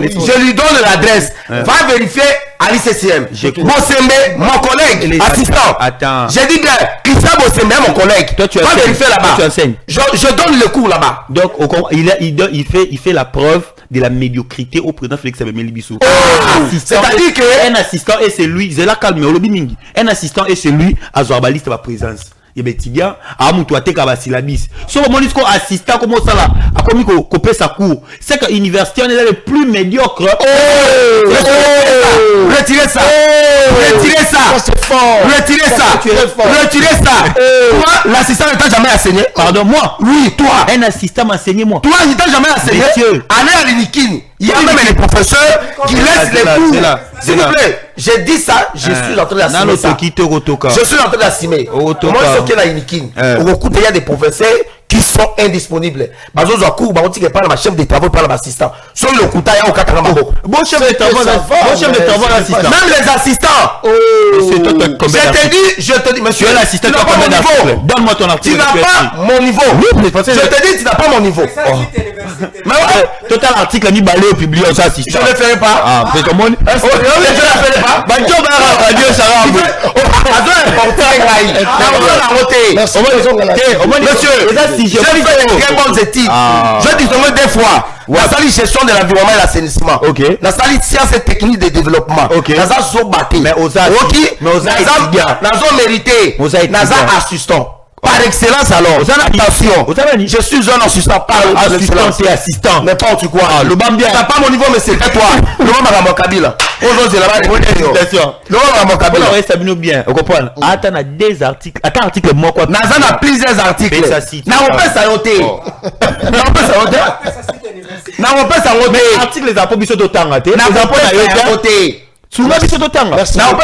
B: je lui donne l'adresse. Va vérifier à l'ICCM. Bossembe, mon collègue, assistant.
D: Attends.
B: J'ai dit bien, Christian Bossembe, mon collègue.
D: Toi, tu
B: vas vérifier là-bas.
D: Tu enseignes.
B: Je donne le cours là-bas.
D: Donc, il fait la preuve de la médiocrité au président Félix Abemeli Bissou.
B: C'est-à-dire que
D: un assistant et c'est lui, c'est la calme au lobby mingi. Un assistant et c'est lui à Zorbaliste ma présence. Il y a Tidia, à Moutouate Kabasilabis. Sur le monde assistant comme ça là, a commis copier sa cour. C'est que l'université on est le plus médiocre.
B: Retirez ça. Retirez ça.
A: C'est fort.
B: Retirez ça. Retirez ça. Toi, l'assistant ne t'a jamais enseigné.
D: Pardon, moi.
B: Oui, toi.
D: Un assistant m'a enseigné moi.
B: Toi, il t'a jamais enseigné.
D: Monsieur.
B: Allez à l'Inikini. Il y a même les professeurs qui laissent les cours. S'il vous plaît, j'ai dit ça, je suis en train d'assumer ça. Je suis en train d'assumer. Moi, ce qui est là, Inikini. Il y a des professeurs qui sont indisponibles. Bazo Zakou, Baouti qui parle ma chef de travaux, par l'assistant. Sur le Kouta, il y a aucun Karamabo.
D: Bon chef de travaux, l'assistant.
B: Même les assistants. Je te dis, monsieur,
D: tu es l'assistant,
B: tu n'as pas mon niveau.
D: Donne-moi ton article.
B: Tu n'as pas mon niveau. Je te dis, tu n'as pas mon niveau.
D: Mais ouais, total article, ni balé au public, ça assistant.
B: Je ne le ferai pas.
D: Ah, c'est comment? Je
B: ne le ferai pas.
D: Banjo, radio, ça va.
B: Monsieur, je fais des très bonnes études. Je dis seulement des fois. La salle gestion de l'environnement et l'assainissement. La salle sciences et techniques de développement. La salle sobaté.
D: Mais aux
B: mérité. La salle assistant. Par excellence alors. Attention. Je suis un assistant. Par
D: assistant, c'est assistant.
B: Mais pas tu quoi.
D: Le Bambia.
B: T'as pas mon niveau, mais c'est toi. Le Bambia à mon Kabila. Aujourd'hui, c'est là-bas. Le Bambia à mon Kabila.
D: On reste bien. Vous comprenez? Attends, on a des articles. Attends, article moi quoi.
B: Nazan a plusieurs articles. N'a on peut s'arrêter. N'a on peut s'arrêter. N'a on peut s'arrêter.
D: Article les approbations d'autant. N'a on peut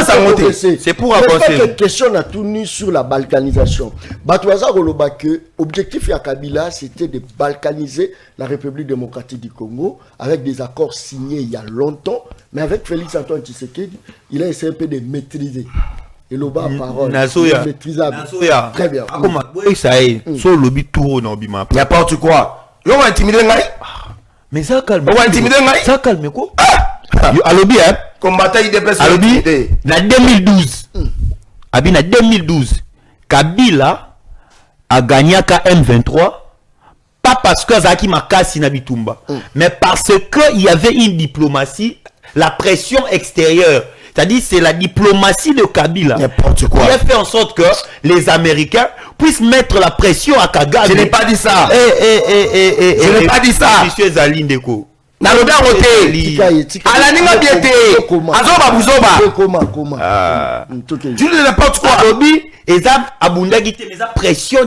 B: s'arrêter.
A: C'est pour avancer. Quelques questions à tourner sur la balkanisation. Batouaza Roloba que objectif à Kabila c'était de balkaniser la République démocratique du Congo avec des accords signés il y a longtemps, mais avec Félix Antoine Tshisekedi, il a essayé un peu de maîtriser. Et le bas parole. Maîtrisable. Très bien.
D: Comment ça est? Sur le bit tout non bima.
B: N'importe quoi. Yo va intimider ngai.
D: Mais ça calme.
B: On va intimider ngai.
D: Ça calme quoi? Alobi hein
B: combattant IDPS
D: alobi na 2012 abi na 2012 Kabila a gagné ka M23 pas parce que Zaki Makasi na Bitumba mais parce que il y avait une diplomatie, la pression extérieure, c'est-à-dire c'est la diplomatie de Kabila
B: qui
D: a fait en sorte que les Américains puissent mettre la pression à Kagame.
B: Je n'ai pas dit ça.
D: Je n'ai pas dit ça. Monsieur Zalindeko
B: nalobi yango te alaninga bien te azoba buzoba
A: tu
B: n'importe quoi
D: alobi eza abundaki te mais eza pression